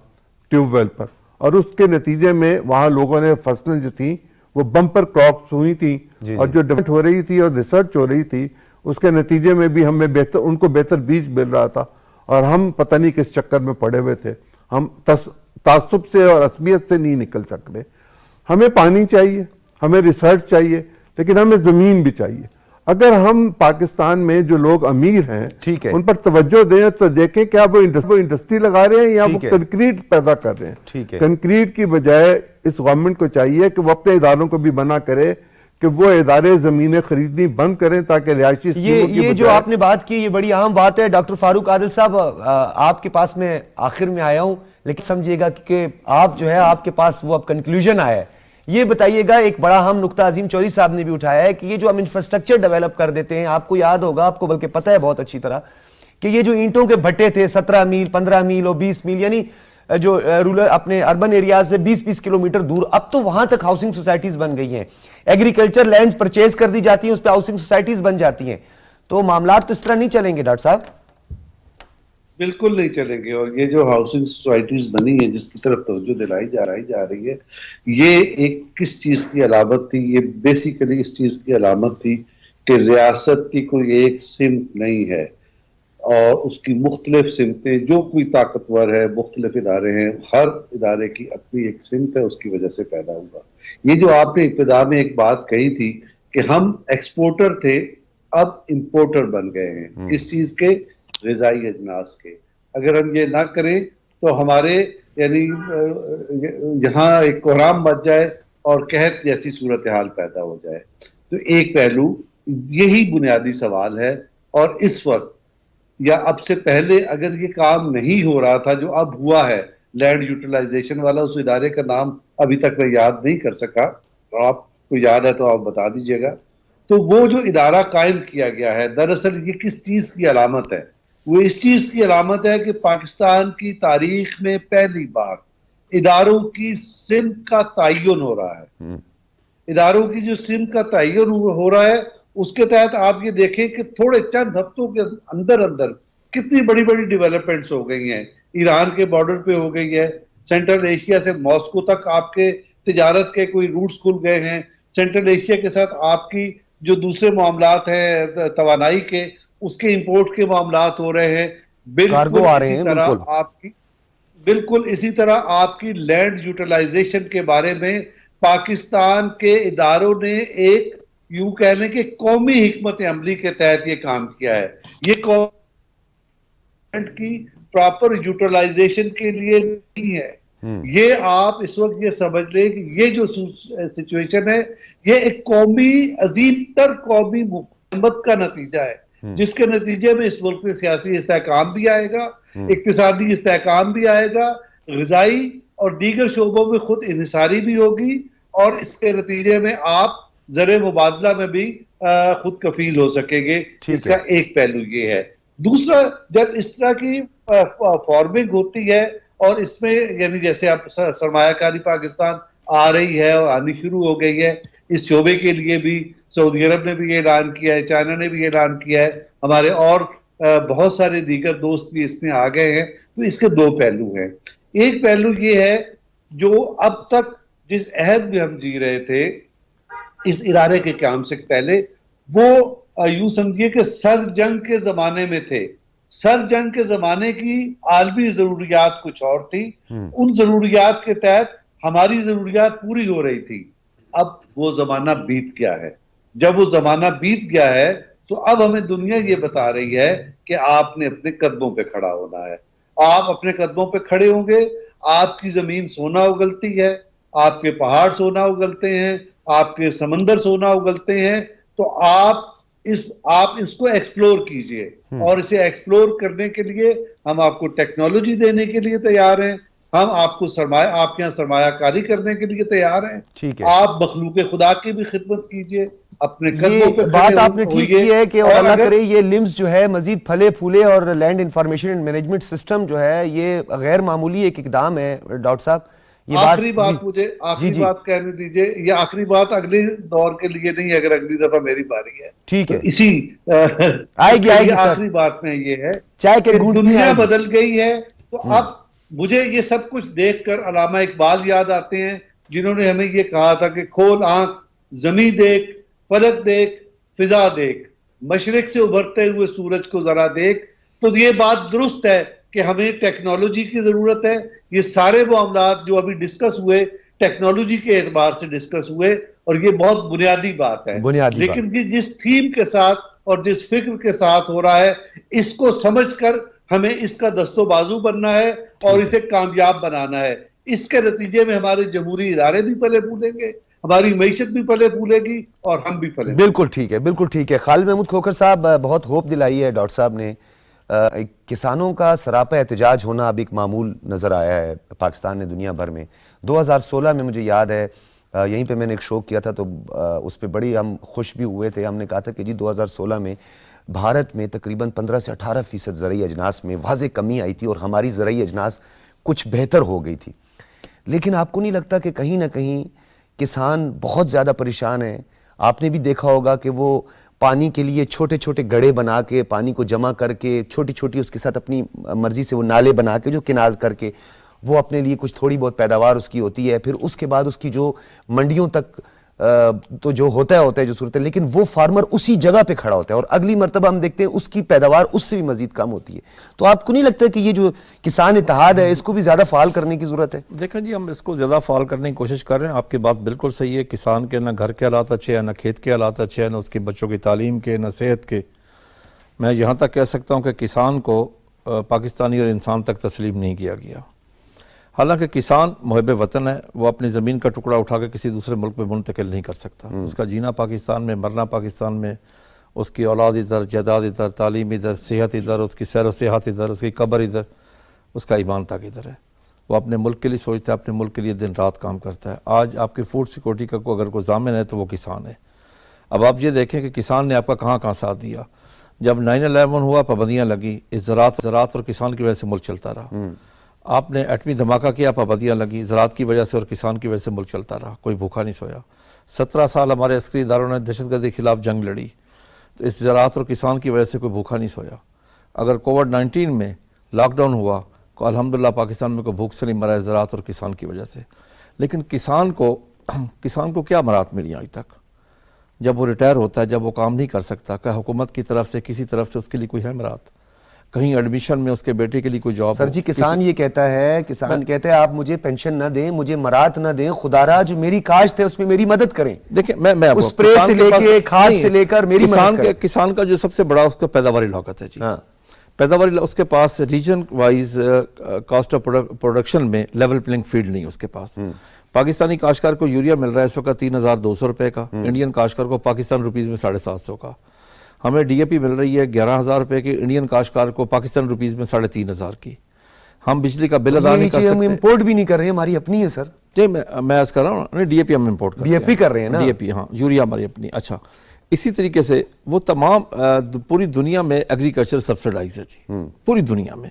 ٹیوب ویل پر, اور اس کے نتیجے میں وہاں لوگوں نے فصلیں جو تھیں وہ بمپر کراپس ہوئی تھیں. اور جو ڈیولپمنٹ ہو رہی تھی اور ریسرچ ہو رہی تھی اس کے نتیجے میں بھی ہمیں ان کو بہتر بیج مل رہا تھا. اور ہم پتہ نہیں کس چکر میں پڑے ہوئے تھے. ہم تعصب سے اور عصبیت سے نہیں نکل سکتے. ہمیں پانی چاہیے, ہمیں ریسرچ چاہیے, لیکن ہمیں زمین بھی چاہیے. اگر ہم پاکستان میں جو لوگ امیر ہیں ان پر توجہ دیں تو دیکھیں کیا وہ انڈسٹری لگا رہے ہیں یا وہ کنکریٹ پیدا کر رہے ہیں. کنکریٹ کی بجائے اس گورنمنٹ کو چاہیے کہ وہ اپنے اداروں کو بھی منع کرے کہ وہ ادارے زمینیں خریدنی بند کریں تاکہ رہائشی یہ جو آپ نے بات کی یہ بڑی اہم بات ہے. ڈاکٹر فاروق عادل صاحب, آپ کے پاس میں آخر میں آیا ہوں. لیکن سمجھیے گا کہ آپ جو ہے آپ کے پاس وہ اب کنکلوژن آیا ہے. یہ بتائیے گا, ایک بڑا اہم نقطہ عظیم چوہدری صاحب نے بھی اٹھایا ہے کہ یہ جو ہم انفراسٹرکچر ڈیولپ کر دیتے ہیں, آپ کو یاد ہوگا, آپ کو بلکہ پتہ ہے بہت اچھی طرح, کہ یہ جو اینٹوں کے بھٹے تھے 17 میل 15 میل اور 20 میل, یعنی جو رورل اپنے اربن ایریاز سے 20-20 کلومیٹر دور, اب تو وہاں تک ہاؤسنگ سوسائٹیز بن گئی ہیں, ایگریکلچر لینڈز پرچیز کر دی جاتی ہیں, اس پہ ہاؤسنگ سوسائٹیز بن جاتی ہیں. تو معاملات تو اس طرح نہیں چلیں گے ڈاکٹر صاحب. بالکل نہیں چلیں گے. اور یہ جو ہاؤسنگ سوسائٹیز بنی ہیں جس کی طرف توجہ دلائی جا رہی ہے, یہ ایک کس چیز کی علامت تھی؟ یہ بیسیکلی اس چیز کی علامت تھی کہ ریاست کی کوئی ایک سمت نہیں ہے اور اس کی مختلف سمتیں, جو کوئی طاقتور ہے, مختلف ادارے ہیں, ہر ادارے کی اپنی ایک سمت ہے, اس کی وجہ سے پیدا ہوا. یہ جو آپ نے ابتدا میں ایک بات کہی تھی کہ ہم ایکسپورٹر تھے, اب امپورٹر بن گئے ہیں. کس چیز کے؟ غذائی اجناس کے. اگر ہم یہ نہ کریں تو ہمارے یعنی یہاں ایک کوہرام مچ جائے اور قحط جیسی صورتحال پیدا ہو جائے. تو ایک پہلو یہی بنیادی سوال ہے, اور اس وقت یا اب سے پہلے اگر یہ کام نہیں ہو رہا تھا جو اب ہوا ہے, لینڈ یوٹیلائزیشن والا, اس ادارے کا نام ابھی تک میں یاد نہیں کر سکا, آپ کو یاد ہے تو آپ بتا دیجئے گا. تو وہ جو ادارہ قائم کیا گیا ہے, دراصل یہ کس چیز کی علامت ہے؟ وہ اس چیز کی علامت ہے کہ پاکستان کی تاریخ میں پہلی بار اداروں کی سمت کا تعین ہو رہا ہے. اداروں کی جو سمت کا تعین ہو رہا ہے, اس کے تحت آپ یہ دیکھیں کہ تھوڑے چند ہفتوں کے اندر کتنی بڑی بڑی ڈیولپمنٹس ہو گئی ہیں. ایران کے بارڈر پہ ہو گئی ہے, سینٹرل ایشیا سے ماسکو تک آپ کے تجارت کے کوئی روٹس کھل گئے ہیں, سینٹرل ایشیا کے ساتھ آپ کی جو دوسرے معاملات ہیں توانائی کے, اس کے امپورٹ کے معاملات ہو رہے ہیں. کارگو آ رہے ہیں. بالکل اسی طرح آپ کی لینڈ یوٹیلائزیشن کے بارے میں پاکستان کے اداروں نے ایک یوں کہنے کہ قومی حکمت عملی کے تحت یہ کام کیا ہے. یہ کی پراپر یوٹیلائزیشن کے لیے نہیں ہے. یہ آپ اس وقت یہ سمجھ لیں کہ یہ جو سچویشن ہے, یہ ایک قومی عظیم تر قومی مفاہمت کا نتیجہ ہے, جس کے نتیجے میں اس ملک میں سیاسی استحکام بھی آئے گا, اقتصادی استحکام بھی آئے گا, غذائی اور دیگر شعبوں میں خود انحصاری بھی ہوگی, اور اس کے نتیجے میں آپ زر مبادلہ میں بھی خود کفیل ہو سکیں گے. اس کا ایک پہلو یہ ہے. دوسرا, جب اس طرح کی فارمنگ ہوتی ہے اور اس میں یعنی جیسے آپ سرمایہ کاری پاکستان آ رہی ہے اور آنی شروع ہو گئی ہے, اس شعبے کے لیے بھی سعودی عرب نے بھی یہ اعلان کیا ہے, چائنا نے بھی یہ اعلان کیا ہے, ہمارے اور بہت سارے دیگر دوست بھی اس میں آ گئے ہیں. تو اس کے دو پہلو ہیں. ایک پہلو یہ ہے جو اب تک جس عہد میں ہم جی رہے تھے اس ادارے کے قیام سے پہلے, وہ یوں سمجھیے کہ سر جنگ کے زمانے میں تھے. سر جنگ کے زمانے کی عالمی ضروریات کچھ اور تھی, ان ضروریات کے تحت ہماری ضروریات پوری ہو رہی تھی. اب وہ زمانہ بیت گیا ہے. جب وہ زمانہ بیت گیا ہے تو اب ہمیں دنیا یہ بتا رہی ہے کہ آپ نے اپنے قدموں پہ کھڑا ہونا ہے. آپ اپنے قدموں پہ کھڑے ہوں گے, آپ کی زمین سونا اگلتی ہے, آپ کے پہاڑ سونا اگلتے ہیں, آپ کے سمندر سونا اگلتے ہیں, تو آپ اس کو ایکسپلور کیجئے. اور اسے ایکسپلور کرنے کے لیے ہم آپ کو ٹیکنالوجی دینے کے لیے تیار ہیں, ہم آپ کو آپ کے یہاں سرمایہ کاری کرنے کے لیے تیار ہیں. آپ مخلوق خدا کی بھی خدمت کیجئے, اپنے قدموں پہ بات آپ نے ٹھیک کی ہے کہ اللہ کرے یہ لمز جو ہے مزید پھلے پھولے, اور land information and management system جو ہے یہ غیر معمولی ایک اقدام ہے. ڈاکٹر صاحب آخری بات مجھے بات کہنے دیجئے, یہ آخری بات اگلے دور کے لیے نہیں, اگر اگلی دفعہ میری باری ہے ٹھیک ہے, اسی آئے گی آخری بات میں یہ ہے کہ دنیا بدل گئی ہے. تو اب مجھے یہ سب کچھ دیکھ کر علامہ اقبال یاد آتے ہیں, جنہوں نے ہمیں یہ کہا تھا کہ کھول آنکھ, زمین دیکھ, فلک دیکھ, فضا دیکھ, مشرق سے ابھرتے ہوئے سورج کو ذرا دیکھ. تو یہ بات درست ہے کہ ہمیں ٹیکنالوجی کی ضرورت ہے. یہ سارے معاملات جو ابھی ڈسکس ہوئے ٹیکنالوجی کے اعتبار سے ڈسکس ہوئے, اور یہ بہت بنیادی بات ہے. لیکن جس تھیم کے ساتھ اور جس فکر کے ساتھ ہو رہا ہے, اس کو سمجھ کر ہمیں اس کا دست و بازو بننا ہے اور اسے کامیاب بنانا ہے. اس کے نتیجے میں ہمارے جمہوری ادارے بھی پلے پھولیں گے, ہماری معیشت بھی پلے پھولے گی, اور ہم بھی پلے. بالکل ٹھیک ہے, بالکل ٹھیک ہے. خالد محمود کھوکھر صاحب, بہت ہوپ دلائی ہے ڈاکٹر صاحب نے. کسانوں کا سراپا احتجاج ہونا اب ایک معمول نظر آیا ہے پاکستان نے دنیا بھر میں. 2016 میں مجھے یاد ہے یہیں پہ میں نے ایک شو کیا تھا تو اس پہ بڑی ہم خوش بھی ہوئے تھے. ہم نے کہا تھا کہ جی 2016 میں بھارت میں تقریباً 15 سے 18% زرعی اجناس میں واضح کمی آئی تھی اور ہماری زرعی اجناس کچھ بہتر ہو گئی تھی. لیکن آپ کو نہیں لگتا کہ کہیں نہ کہیں کسان بہت زیادہ پریشان ہیں؟ آپ نے بھی دیکھا ہوگا کہ وہ پانی کے لیے چھوٹے چھوٹے گڑھے بنا کے پانی کو جمع کر کے چھوٹی چھوٹی اس کے ساتھ اپنی مرضی سے وہ نالے بنا کے جو کنال کر کے وہ اپنے لیے کچھ تھوڑی بہت پیداوار اس کی ہوتی ہے. پھر اس کے بعد اس کی جو منڈیوں تک تو جو ہوتا ہے جو صورت ہے, لیکن وہ فارمر اسی جگہ پہ کھڑا ہوتا ہے اور اگلی مرتبہ ہم دیکھتے ہیں اس کی پیداوار اس سے بھی مزید کم ہوتی ہے. تو آپ کو نہیں لگتا کہ یہ جو کسان اتحاد ہے اس کو بھی زیادہ فعال کرنے کی ضرورت ہے؟ دیکھیں جی, ہم اس کو زیادہ فعال کرنے کی کوشش کر رہے ہیں. آپ کی بات بالکل صحیح ہے. کسان کے نہ گھر کے حالات اچھے ہیں, نہ کھیت کے حالات اچھے ہیں, نہ اس کے بچوں کی تعلیم کے, نہ صحت کے. میں یہاں تک کہہ سکتا ہوں کہ کسان کو پاکستانی اور انسان تک تسلیم نہیں کیا گیا. حالانکہ کسان محب وطن ہے, وہ اپنی زمین کا ٹکڑا اٹھا کے کسی دوسرے ملک میں منتقل نہیں کر سکتا. اس کا جینا پاکستان میں, مرنا پاکستان میں, اس کی اولاد ادھر, جائیداد ادھر, تعلیم ادھر, صحت ادھر, اس کی سیر و سیاحت ادھر, اس کی قبر ادھر, اس کا ایمان تک ادھر ہے. وہ اپنے ملک کے لیے سوچتا ہے, اپنے ملک کے لیے دن رات کام کرتا ہے. آج آپ کی فوڈ سیکورٹی کا اگر کوئی ضامن ہے تو وہ کسان ہے. اب آپ یہ دیکھیں کہ کسان نے آپ کا کہاں کہاں ساتھ دیا. جب 9/11 ہوا, پابندیاں لگی, اس زراعت اور کسان کی وجہ سے ملک چلتا رہا. آپ نے ایٹمی دھماکہ کیا, پابندیاں لگی, زراعت کی وجہ سے اور کسان کی وجہ سے ملک چلتا رہا, کوئی بھوکا نہیں سویا. 17 سال ہمارے عسکری اداروں نے دہشت گردی کے خلاف جنگ لڑی, تو اس زراعت اور کسان کی وجہ سے کوئی بھوکا نہیں سویا. اگر کووڈ-19 میں لاک ڈاؤن ہوا تو الحمدللہ پاکستان میں کوئی بھوک سے نہیں مرا ہے, زراعت اور کسان کی وجہ سے. لیکن کسان کو کیا مرات ملی آج تک؟ جب وہ ریٹائر ہوتا ہے, جب وہ کام نہیں کر سکتا, کہ حکومت کی طرف سے کسی طرف سے اس کے لیے کوئی ہے مرات؟ کہیں ایڈمیشن میں اس کے بیٹے کے لیے کوئی جاب؟ سر جی, کسان یہ کہتا ہے, کسان کہتا ہے آپ مجھے پینشن نہ دیں, مجھے مرات نہ دیں, خدا را جو میری کاشت ہے اس میں میری مدد کریں. دیکھیں میں اس اسپرے سے لے کے کھاد سے لے کر میری مدد کریں. کسان کا جو سب سے بڑا اس کا پیداواری لاگت ہے جی. پیداواری اس کے پاس region wise cost of production میں لیول پلنگ فیلڈ نہیں اس کے پاس. پاکستانی کاشتکار کو یوریا مل رہا ہے اس وقت 3,200 روپے کا, انڈین کاشتکار کو پاکستان روپیز میں 750 کا. ہمیں ڈی اے پی مل رہی ہے 11,000 روپے کی, انڈین کاشتکار کو پاکستان روپیز میں 3,500 کی. ہم بجلی کا بل ادا نہیں کر سکتے. ہم امپورٹ بھی نہیں کر رہے ہیں, ہماری اپنی ہے سر. جی میں عرض کر رہا ہوں, ڈی اے پی ہم امپورٹ کر رہے ہیں. ڈی اے پی کر رہے ہیں نا, ڈی اے پی, ہاں, یوریا ہماری اپنی. اچھا, اسی طریقے سے وہ تمام پوری دنیا میں ایگریکلچر سبسڈائز ہے جی, پوری دنیا میں.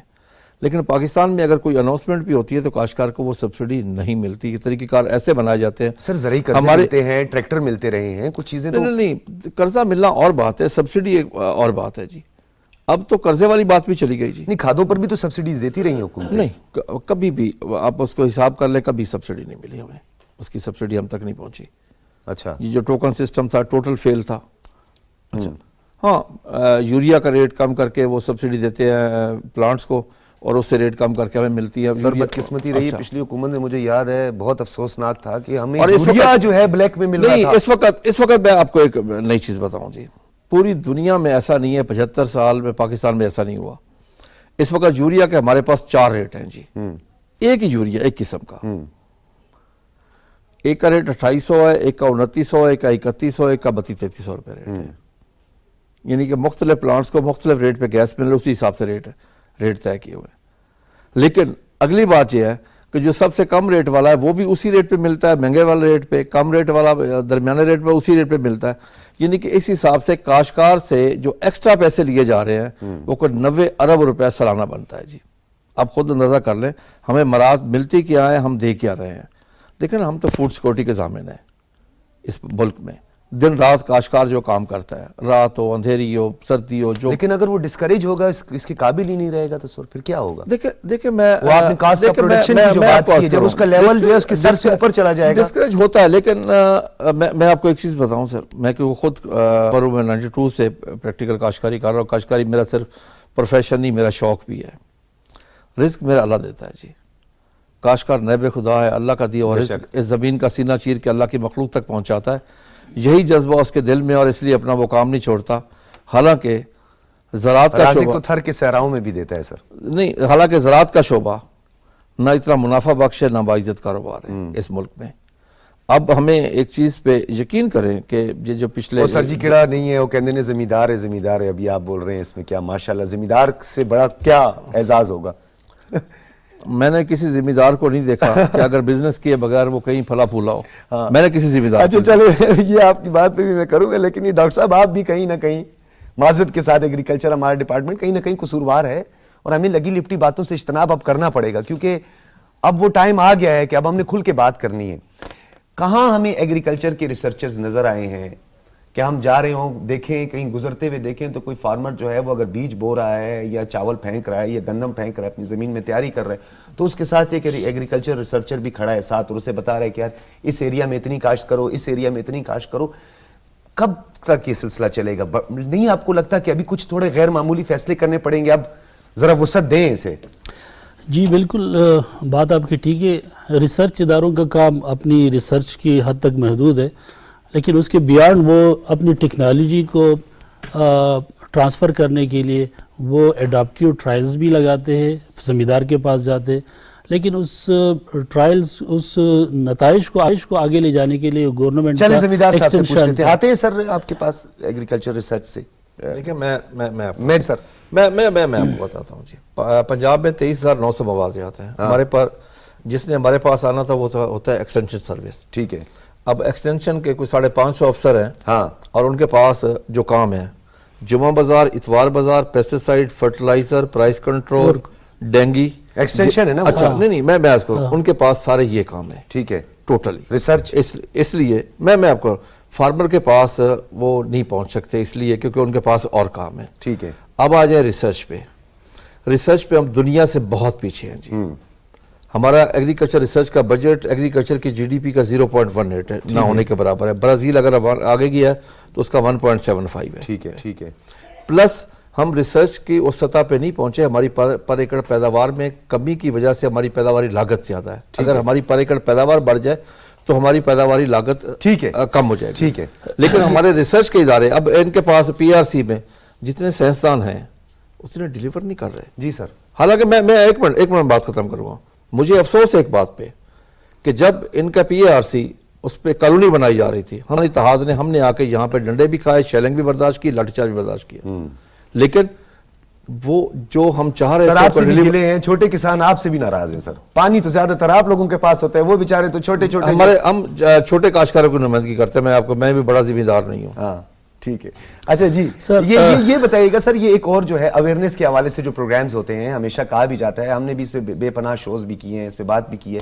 لیکن پاکستان میں اگر کوئی اناؤنسمنٹ بھی ہوتی ہے تو کاشتکار کو وہ سبسڈی نہیں ملتی. یہ طریقہ کار ایسے بنائے جاتے ہیں. سر زرعی قرضے ملتے ہیں, ٹریکٹر ملتے رہے ہیں, کچھ چیزیں تو نہیں, قرضہ ملنا اور بات ہے, سبسڈی ایک اور بات ہے جی. اب تو قرضے والی بات بھی چلی گئی جی. نہیں, کھادوں پر بھی تو سبسڈیز دیتی رہی ہیں حکومت. نہیں, کبھی بھی آپ اس کو حساب کر لیں, کبھی سبسڈی نہیں ملی ہمیں, اس کی سبسڈی ہم تک نہیں پہنچی. اچھا, یہ جو ٹوکن سسٹم تھا ٹوٹل فیل تھا. اچھا, ہاں, یوریا کا ریٹ کم کر کے وہ سبسڈی دیتے ہیں پلانٹس کو, اور اس سے ریٹ کم کر کے ہمیں ملتی ہے. سر بدقسمتی رہی ہے پچھلی حکومت میں, مجھے یاد ہے بہت افسوسناک تھا کہ ہمیں یوریا جو ہے بلیک میں مل رہا تھا. اس وقت میں آپ کو ایک نئی چیز بتاؤں جی, پوری دنیا میں ایسا نہیں ہے, 75 سال میں پاکستان میں ایسا نہیں ہوا. اس وقت یوریا کے ہمارے پاس 4 ریٹ ہیں جی. ایک ہی یوریا, ایک قسم کا, ایک کا ریٹ 2800 ہے, ایک کا 2900 ہے, ایک کا 3100 ہے, ایک کا 3200-3300 روپے ریٹ ہے. یعنی کہ مختلف پلانٹس کو مختلف ریٹ پہ گیس مل رہا ہے, اسی حساب سے ریٹ طے کیے ہوئے. لیکن اگلی بات یہ ہے کہ جو سب سے کم ریٹ والا ہے وہ بھی اسی ریٹ پہ ملتا ہے, مہنگے والے ریٹ پہ, کم ریٹ والا درمیانے ریٹ پہ اسی ریٹ پہ ملتا ہے. یعنی کہ اس حساب سے کاشتکار سے جو ایکسٹرا پیسے لیے جا رہے ہیں وہ کوئی 90 ارب روپے سالانہ بنتا ہے جی. آپ خود اندازہ کر لیں ہمیں مراد ملتی کیا ہے, ہم دے کیا رہے ہیں. دیکھیں نا, ہم تو فوڈ سیکورٹی کے ضامن ہیں اس ملک میں. دن رات کاشتکار جو کام کرتا ہے, رات ہو, اندھیری ہو, سردی ہو, جو, لیکن اگر وہ ڈسکریج ہوگا, اس کے قابل ہی نہیں رہے گا تو سر پھر کیا ہوگا؟ دیکھیں میں آپ نے کاسٹ آف پروڈکشن کی جو بات کی ہے, جب اس کا لیول جو ہے اس کے سر سے اوپر چلا جائے گا, ڈسکریج ہوتا ہے. لیکن میں آپ کو ایک چیز بتاؤں سر, میں کہ خود 92 سے پریکٹیکل کاشتکاری کر رہا ہوں. کاشتکاری میرا صرف پروفیشن نہیں, میرا شوق بھی ہے. رزق میرا اللہ دیتا ہے جی. کاشتکار نیب خدا ہے, اللہ کا دیا ہوا رزق اس زمین کا سینہ چیر کے اللہ کی مخلوق تک پہنچاتا ہے. یہی جذبہ اس کے دل میں, اور اس لیے اپنا وہ کام نہیں چھوڑتا. حالانکہ زراعت کا شعبہ تو تھر کے صحراؤں میں بھی دیتا ہے سر. نہیں, حالانکہ زراعت کا شعبہ نہ اتنا منافع بخش ہے, نہ باعزت کاروبار ہے اس ملک میں. اب ہمیں ایک چیز پہ یقین کریں کہ یہ جو پچھلے وہ سر جی کیڑا نہیں ہے وہ کہندے نے زمیندار ہے ابھی آپ بول رہے ہیں اس میں کیا ماشاءاللہ زمیندار سے بڑا کیا اعزاز ہوگا. میں نے کسی ذمہ دار کو نہیں دیکھا کہ اگر بزنس کیے بغیر وہ کہیں پھلا پھولا ہو. میں نے کسی ذمہ دار اچھا چلے یہ آپ کی بات پہ بھی میں کروں گا, لیکن یہ ڈاکٹر صاحب آپ بھی کہیں نہ کہیں معذرت کے ساتھ ایگریکلچر ہمارا ڈپارٹمنٹ کہیں نہ کہیں قصوروار ہے, اور ہمیں لگی لپٹی باتوں سے اجتناب اب کرنا پڑے گا, کیونکہ اب وہ ٹائم آ گیا ہے کہ اب ہم نے کھل کے بات کرنی ہے. کہاں ہمیں ایگریکلچر کے ریسرچرز نظر آئے ہیں کہ ہم جا رہے ہوں دیکھیں کہیں گزرتے ہوئے دیکھیں تو کوئی فارمر جو ہے وہ اگر بیج بو رہا ہے یا چاول پھینک رہا ہے یا گندم پھینک رہا ہے اپنی زمین میں تیاری کر رہا ہے تو اس کے ساتھ ایک ایگریکلچر ریسرچر بھی کھڑا ہے ساتھ اور اسے بتا رہا ہے کہ یار اس ایریا میں اتنی کاشت کرو, اس ایریا میں اتنی کاشت کرو. کب تک یہ سلسلہ چلے گا؟ نہیں آپ کو لگتا کہ ابھی کچھ تھوڑے غیر معمولی فیصلے کرنے پڑیں گے, اب ذرا وسعت دیں اسے؟ جی بالکل بات آپ کی ٹھیک ہے. ریسرچ اداروں کا کام اپنی ریسرچ کی حد تک محدود ہے, لیکن اس کے بیانڈ وہ اپنی ٹیکنالوجی کو ٹرانسفر کرنے کے لیے وہ اڈاپٹیو ٹرائلز بھی لگاتے ہیں, زمیندار کے پاس جاتے ہیں, لیکن اس ٹرائلز اس نتائج کو آگے لے جانے کے لیے گورنمنٹ چلیں زمیندار صاحب سے پوچھ لیتے ہیں, آتے ہیں سر آپ کے پاس ایگریکلچر ریسرچ سے؟ دیکھیں میں سر میں آپ کو بتاتا ہوں جی. پنجاب میں 23,900 موازیات ہیں ہمارے پر. جس نے ہمارے پاس آنا تھا وہ ہوتا ہے ایکسٹینشن سروس. ٹھیک ہے. اب ایکسٹینشن کے کوئی 550 افسر ہیں ہاں, اور ان کے پاس جو کام ہے جمعہ بازار, اتوار بازار, pesticide, fertilizer, price control, dengue, extension ہے نا. اچھا نہیں میں عرض کروں ان کے پاس سارے یہ کام ہے. ٹھیک ہے. ٹوٹلی ریسرچ اس لیے میں آپ کو فارمر کے پاس وہ نہیں پہنچ سکتے اس لیے کیونکہ ان کے پاس اور کام ہے. ٹھیک ہے. اب آ جائیں ریسرچ پہ ہم دنیا سے بہت پیچھے ہیں جی. ہمارا ایگریکلچر ریسرچ کا بجٹ ایگریکلچر کی جی ڈی پی کا 0.18 ہے, نہ ہونے کے برابر ہے. برازیل اگر آگے گیا ہے تو اس کا 1.75 ہے. ٹھیک ہے. پلس ہم ریسرچ کی اس سطح پہ نہیں پہنچے. ہماری پر ایکڑ پیداوار میں کمی کی وجہ سے ہماری پیداواری لاگت زیادہ ہے. اگر ہماری پر ایکڑ پیداوار بڑھ جائے تو ہماری پیداواری لاگت کم ہو جائے گی. ٹھیک ہے. لیکن ہمارے ریسرچ کے ادارے اب ان کے پاس پی آر سی میں جتنے سائنسدان ہیں اتنے ڈیلیور نہیں کر رہے. جی سر. حالانکہ میں ایک منٹ بات ختم کروں گا. مجھے افسوس ہے ایک بات پہ کہ جب ان کا پی آر سی اس پہ کالونی بنائی جا رہی تھی ہمارے اتحاد نے ہم نے آ کے یہاں پہ ڈنڈے بھی کھائے, شیلنگ بھی برداشت کی, لاٹھی چارج بھی برداشت کیا. لیکن وہ جو ہم چاہ رہے سر آپ سے بھی گلے ہیں, چھوٹے کسان آپ سے بھی ناراض ہیں سر. پانی تو زیادہ تر آپ لوگوں کے پاس ہوتا ہے, وہ بیچارے تو چھوٹے ہم چھوٹے کاشتکاروں کی نمائندگی کرتے ہیں. میں بھی بڑا ذمہ دار نہیں ہوں. ہاں ٹھیک ہے. اچھا جی سر یہ بتائیے گا سر, یہ ایک اور جو ہے اویئرنیس کے حوالے سے جو پروگرامز ہوتے ہیں ہمیشہ کہا بھی جاتا ہے, ہم نے بھی اس پہ بے پناہ شوز بھی کیے ہیں, اس پہ بات بھی کی ہے,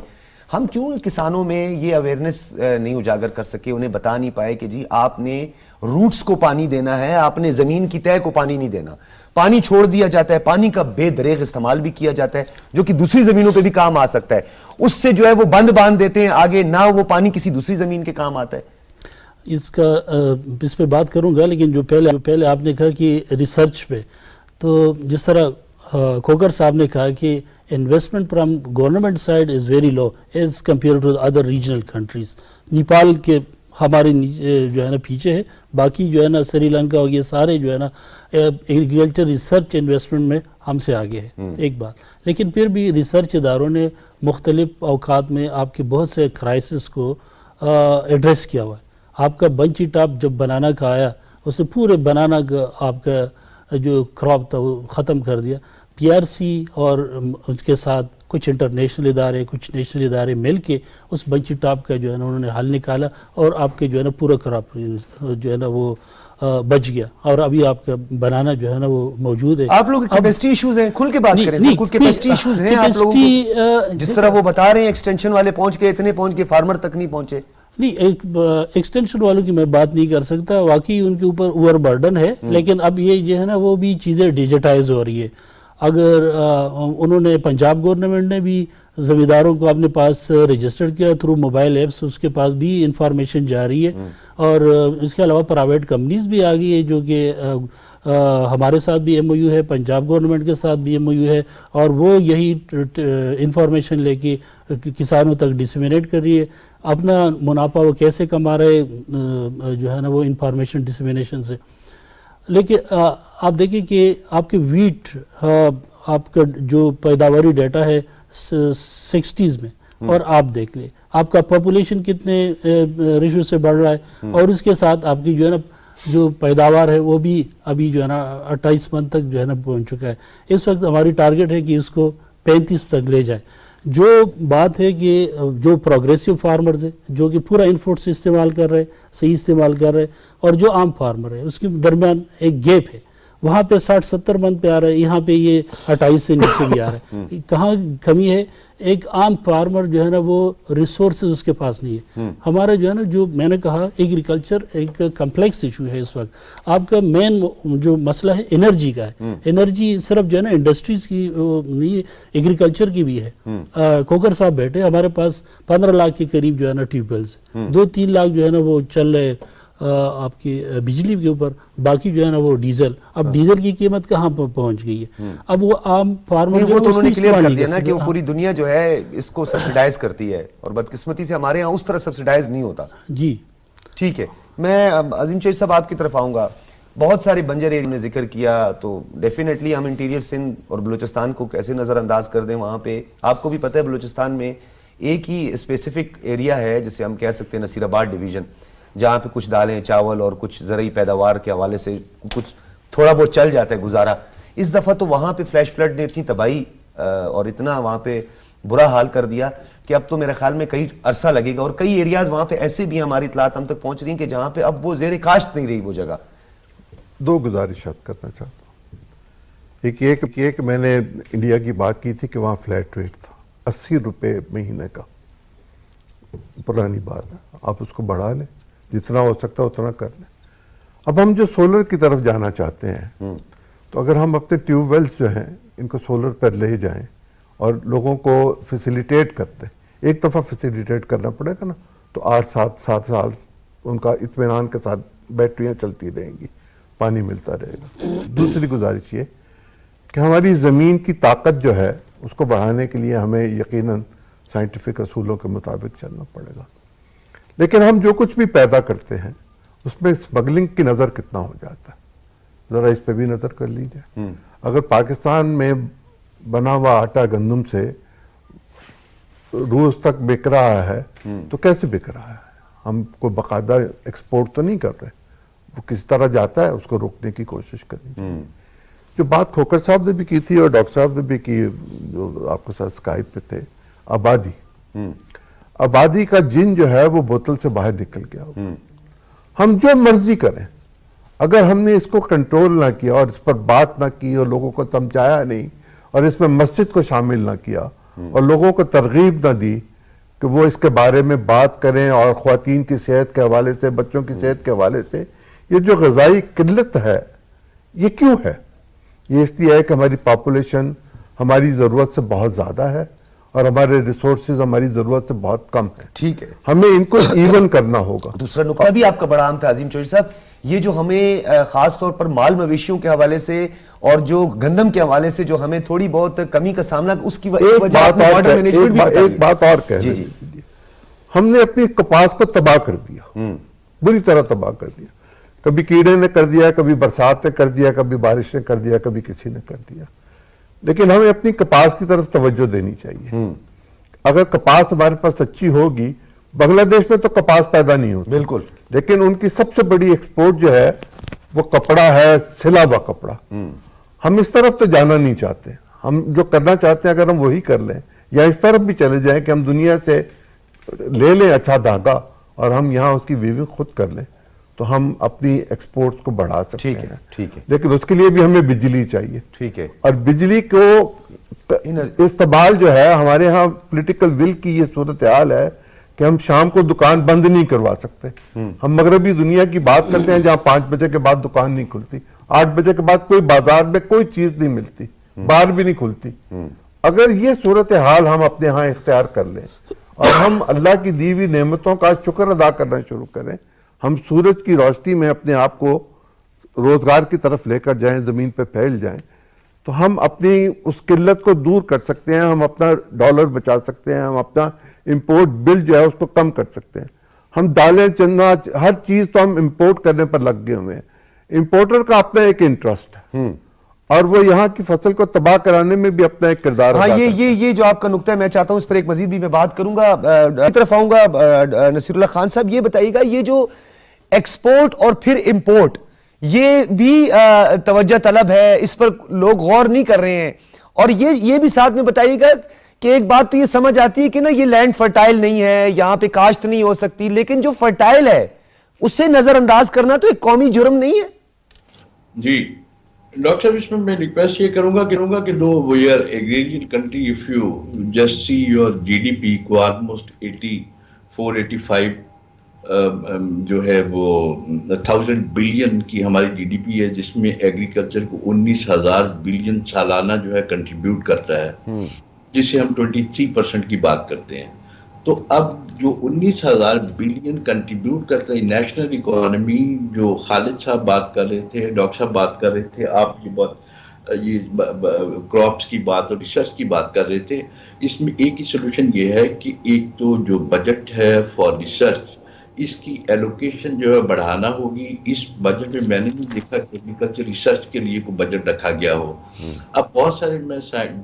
ہم کیوں کسانوں میں یہ اویئرنیس نہیں اجاگر کر سکے, انہیں بتا نہیں پائے کہ جی آپ نے روٹس کو پانی دینا ہے, آپ نے زمین کی تہہ کو پانی نہیں دینا. پانی چھوڑ دیا جاتا ہے, پانی کا بے دریغ استعمال بھی کیا جاتا ہے جو کہ دوسری زمینوں پہ بھی کام آ سکتا ہے. اس سے جو ہے وہ بند باندھ دیتے ہیں آگے, نہ وہ پانی کسی دوسری زمین کے کام آتا ہے. اس پہ بات کروں گا, لیکن جو پہلے آپ نے کہا کہ ریسرچ پہ, تو جس طرح کھوکر صاحب نے کہا کہ investment from government side is very low as compare to other regional countries. Nepal کے ہمارے جو ہے نا پیچھے ہے, باقی جو ہے نا سری لنکا ہو گیا, سارے جو ہے نا ایگریکلچر ریسرچ انویسٹمنٹ میں ہم سے آگے ہے. ایک بات, لیکن پھر بھی ریسرچ اداروں نے مختلف اوقات میں آپ کے بہت سے کرائسس کو ایڈریس کیا ہوا ہے. آپ کا بنچی ٹاپ جب بنانا کا آیا اس نے پورے بنانا کا آپ کا جو کراپ تھا وہ ختم کر دیا. پی آر سی اور اس کے ساتھ کچھ انٹرنیشنل ادارے کچھ نیشنل ادارے مل کے اس بنچی ٹاپ کا جو ہے نا انہوں نے حل نکالا, اور آپ کے جو ہے نا پورا کراپ جو ہے نا وہ بچ گیا, اور ابھی آپ کا بنانا جو ہے نا وہ موجود ہے. آپ لوگ کیپیسٹی ایشوز ہیں, کھل کے بات کریں سر, کچھ کیپیسٹی ایشوز ہیں آپ لوگوں کو, جس طرح وہ بتا رہے ہیں ایکسٹینشن والے پہنچ کے اتنے پہنچ کے فارمر تک نہیں پہنچے. نہیں, ایکسٹینشن والوں کی میں بات نہیں کر سکتا, واقعی ان کے اوپر اوور برڈن ہے, لیکن اب یہ جو ہے نا وہ بھی چیزیں ڈیجیٹائز ہو رہی ہے. اگر انہوں نے پنجاب گورنمنٹ نے بھی زمینداروں کو اپنے پاس رجسٹر کیا تھرو موبائل ایپس, اس کے پاس بھی انفارمیشن جا رہی ہے, اور اس کے علاوہ پرائیویٹ کمپنیز بھی آ گئی ہے جو کہ ہمارے ساتھ بھی ایم او یو ہے, پنجاب گورنمنٹ کے ساتھ بھی ایم او یو ہے, اور وہ یہی انفارمیشن لے کے کسانوں تک ڈسیمینیٹ کر رہی ہے. اپنا منافع وہ کیسے کما رہے جو ہے نا وہ انفارمیشن ڈسیمینیشن سے. لیکن آپ دیکھیں کہ آپ کے ویٹ آپ کا جو پیداواری ڈیٹا ہے 60s میں اور آپ دیکھ لیں آپ کا پاپولیشن کتنے ریشو سے بڑھ رہا ہے، اور اس کے ساتھ آپ کی جو ہے نا جو پیداوار ہے وہ بھی ابھی جو ہے نا 28 من تک جو ہے نا پہنچ چکا ہے. اس وقت ہماری ٹارگٹ ہے کہ اس کو 35 تک لے جائے. جو بات ہے کہ جو پروگریسو فارمرز ہیں جو کہ پورا انپوٹ سے استعمال کر رہے ہیں، صحیح استعمال کر رہے ہیں، اور جو عام فارمر ہے اس کے درمیان ایک گیپ ہے، وہاں پہ 60-70 من پہ آ رہا ہے، یہاں پہ یہ 28 سے نیچے بھی آ رہا ہے. کہاں کمی ہے؟ ایک عام فارمر جو ہے نا وہ ریسورسز اس کے پاس نہیں ہے. ہمارا جو ہے نا جو میں نے کہا ایگریکلچر ایک کمپلیکس ایشو ہے اس وقت. آپ کا مین جو مسئلہ ہے انرجی کا ہے. انرجی صرف جو ہے نا انڈسٹریز کی نہیں، ایگریکلچر کی بھی ہے. کوکر صاحب بیٹھے، ہمارے پاس 15 لاکھ کے قریب جو ہے نا ٹیوب ویلز، 2-3 لاکھ جو ہے نا وہ چل رہے آپ کی بجلی کے اوپر، باقی جو ہے نا وہ ڈیزل. اب ڈیزل کی قیمت کہاں پہنچ گئی ہے؟ اب وہ عام فارمر وہ تو انہوں نے کلیئر کر دیا نا کہ وہ پوری دنیا جو ہے اس کو سبسیڈائز کرتی ہے، اور بدقسمتی سے ہمارے ہاں اس طرح سبسیڈائز نہیں ہوتا. جی ٹھیک ہے، میں عظیم چیز صاحب آپ کی طرف آؤں گا. بہت سارے بنجر ایریا نے ذکر کیا، تو ڈیفینیٹلی ہم انٹیریئر سندھ اور بلوچستان کو کیسے نظر انداز کر دیں. وہاں پہ آپ کو بھی پتہ ہے بلوچستان میں ایک ہی اسپیسیفک ایریا ہے جسے ہم کہہ سکتے ہیں نصیر آباد ڈویژن، جہاں پہ کچھ دالیں، چاول اور کچھ زرعی پیداوار کے حوالے سے کچھ تھوڑا بہت چل جاتا ہے گزارا. اس دفعہ تو وہاں پہ فلیش فلڈ نے اتنی تباہی اور اتنا وہاں پہ برا حال کر دیا کہ اب تو میرے خیال میں کئی عرصہ لگے گا. اور کئی ایریاز وہاں پہ ایسے بھی ہماری اطلاعات ہم تک پہنچ رہی ہیں کہ جہاں پہ اب وہ زیر کاشت نہیں رہی وہ جگہ. 2 گزارشات کرنا چاہتا ہوں. ایک یہ کہ میں نے انڈیا کی بات کی تھی کہ وہاں فلیٹ ریٹ تھا 80 روپے مہینے کا. پرانی بات ہے، آپ اس کو بڑھا لیں، جتنا ہو سکتا ہے اتنا کر لیں. اب ہم جو سولر کی طرف جانا چاہتے ہیں، تو اگر ہم اپنے ٹیوب ویلز جو ہیں ان کو سولر پر لے جائیں اور لوگوں کو فیسیلیٹیٹ کرتے، ایک دفعہ فیسیلیٹیٹ کرنا پڑے گا نا، تو 8-7 سال ان کا اطمینان کے ساتھ بیٹریاں چلتی رہیں گی، پانی ملتا رہے گا. دوسری گزارش یہ کہ ہماری زمین کی طاقت جو ہے اس کو بڑھانے کے لیے ہمیں یقیناً سائنٹیفک اصولوں کے مطابق چلنا پڑے گا. لیکن ہم جو کچھ بھی پیدا کرتے ہیں اس میں اسمگلنگ کی نظر کتنا ہو جاتا ہے، ذرا اس پہ بھی نظر کر لیجئے. اگر پاکستان میں بنا ہوا آٹا گندم سے روس تک بک رہا ہے تو کیسے بک رہا ہے؟ ہم کو باقاعدہ ایکسپورٹ تو نہیں کر رہے، وہ کس طرح جاتا ہے اس کو روکنے کی کوشش کرنی چاہیے. جو بات کھوکر صاحب نے بھی کی تھی اور ڈاکٹر صاحب نے بھی کی، جو آپ کے ساتھ اسکائپ پہ تھے، آبادی کا جن جو ہے وہ بوتل سے باہر نکل گیا. ہم جو مرضی کریں، اگر ہم نے اس کو کنٹرول نہ کیا اور اس پر بات نہ کی اور لوگوں کو سمجھایا نہیں اور اس میں مسجد کو شامل نہ کیا اور لوگوں کو ترغیب نہ دی کہ وہ اس کے بارے میں بات کریں، اور خواتین کی صحت کے حوالے سے، بچوں کی صحت کے حوالے سے یہ جو غذائی قلت ہے یہ کیوں ہے؟ یہ اس لیے ہے کہ ہماری پاپولیشن ہماری ضرورت سے بہت زیادہ ہے اور ہمارے ریسورسز ہماری ضرورت سے بہت کم ہے. ٹھیک ہے، ہمیں ان کو ایون کرنا ہوگا. دوسرا نقطہ بھی آپ کا بڑا اہم تھا عظیم چوہدری صاحب، یہ جو ہمیں خاص طور پر مال مویشیوں کے حوالے سے اور جو گندم کے حوالے سے جو ہمیں تھوڑی بہت کمی کا سامنا، اس کی وجہ ایک بات اور کہہ رہے ہیں، ہم نے اپنی کپاس کو تباہ کر دیا، بری طرح تباہ کر دیا. کبھی کیڑے نے کر دیا، کبھی برسات نے کر دیا، کبھی بارش نے کر دیا، کبھی کسی نے کر دیا. لیکن ہمیں اپنی کپاس کی طرف توجہ دینی چاہیے. اگر کپاس ہمارے پاس اچھی ہوگی، بنگلہ دیش میں تو کپاس پیدا نہیں ہوتی بالکل، لیکن ان کی سب سے بڑی ایکسپورٹ جو ہے وہ کپڑا ہے، سلا ہوا کپڑا. ہم اس طرف تو جانا نہیں چاہتے. ہم جو کرنا چاہتے ہیں اگر ہم وہی کر لیں، یا اس طرف بھی چلے جائیں کہ ہم دنیا سے لے لیں اچھا دھاگا اور ہم یہاں اس کی ویونگ خود کر لیں، تو ہم اپنی ایکسپورٹس کو بڑھا سکتے ہیں. ٹھیک ہے، لیکن اس کے لیے بھی ہمیں بجلی چاہیے. ٹھیک ہے، اور بجلی کو استعمال جو ہے، ہمارے ہاں پولیٹیکل ول کی یہ صورتحال ہے کہ ہم شام کو دکان بند نہیں کروا سکتے. ہم مغربی دنیا کی بات کرتے ہیں جہاں 5 بجے کے بعد دکان نہیں کھلتی، 8 بجے کے بعد کوئی بازار میں کوئی چیز نہیں ملتی، بار بھی نہیں کھلتی. اگر یہ صورتحال ہم اپنے ہاں اختیار کر لیں اور ہم اللہ کی دی ہوئی نعمتوں کا شکر ادا کرنا شروع کریں، ہم سورج کی روشنی میں اپنے آپ کو روزگار کی طرف لے کر جائیں، زمین پہ پھیل جائیں، تو ہم اپنی اس قلت کو دور کر سکتے ہیں. ہم اپنا ڈالر بچا سکتے ہیں، ہم اپنا امپورٹ بل جو ہے اس کو کم کر سکتے ہیں. ہم دالیں، چنا، ہر چیز تو ہم امپورٹ کرنے پر لگ گئے ہوئے ہیں. امپورٹر کا اپنا ایک انٹرسٹ ہے اور وہ یہاں کی فصل کو تباہ کرانے میں بھی اپنا ایک کردار ادا کرتے ہیں۔ یہ جو آپ کا نقطہ ہے میں چاہتا ہوں اس پر ایک مزید بھی میں بات کروں گا، طرف آؤں گا۔ نصیر اللہ خان صاحب یہ بتائیے گا، یہ جو ایکسپورٹ اور پھر امپورٹ یہ بھی توجہ طلب ہے، اس پر لوگ غور نہیں کر رہے ہیں، اور یہ بھی ساتھ میں بتائیے گا کہ ایک بات تو یہ سمجھ آتی ہے کہ نا یہ لینڈ فرٹائل نہیں ہے، یہاں پہ کاشت نہیں ہو سکتی، لیکن جو فرٹائل ہے اسے نظر انداز کرنا تو ایک قومی جرم نہیں ہے؟ جی ڈاکٹر صاحب، اس میں میں ریکویسٹ یہ کروں گا کہ though we are agrarian country, if you just see your جی ڈی پی کو آلموسٹ 84-85 جو ہے وہ 1000 بلین کی ہماری جی ڈی پی ہے، جس میں ایگریکلچر کو 19,000 بلین سالانہ جو ہے کنٹریبیوٹ کرتا ہے، جسے ہم 23% کی بات کرتے ہیں۔ تو اب جو 19,000 بلین کنٹریبیوٹ کرتا ہے نیشنل اکانومی، جو خالد صاحب بات کر رہے تھے، ڈاکٹر صاحب بات کر رہے تھے، آپ یہ کراپس کی بات اور ریسرچ کی بات کر رہے تھے، اس میں ایک ہی سلوشن یہ ہے کہ ایک تو جو بجٹ ہے فار ریسرچ، اس کی ایلوکیشن جو ہے بڑھانا ہوگی۔ اس بجٹ میں میں نے نہیں دیکھا کہ ایگریکلچر ریسرچ کے لیے کوئی بجٹ رکھا گیا ہو۔ اب بہت سارے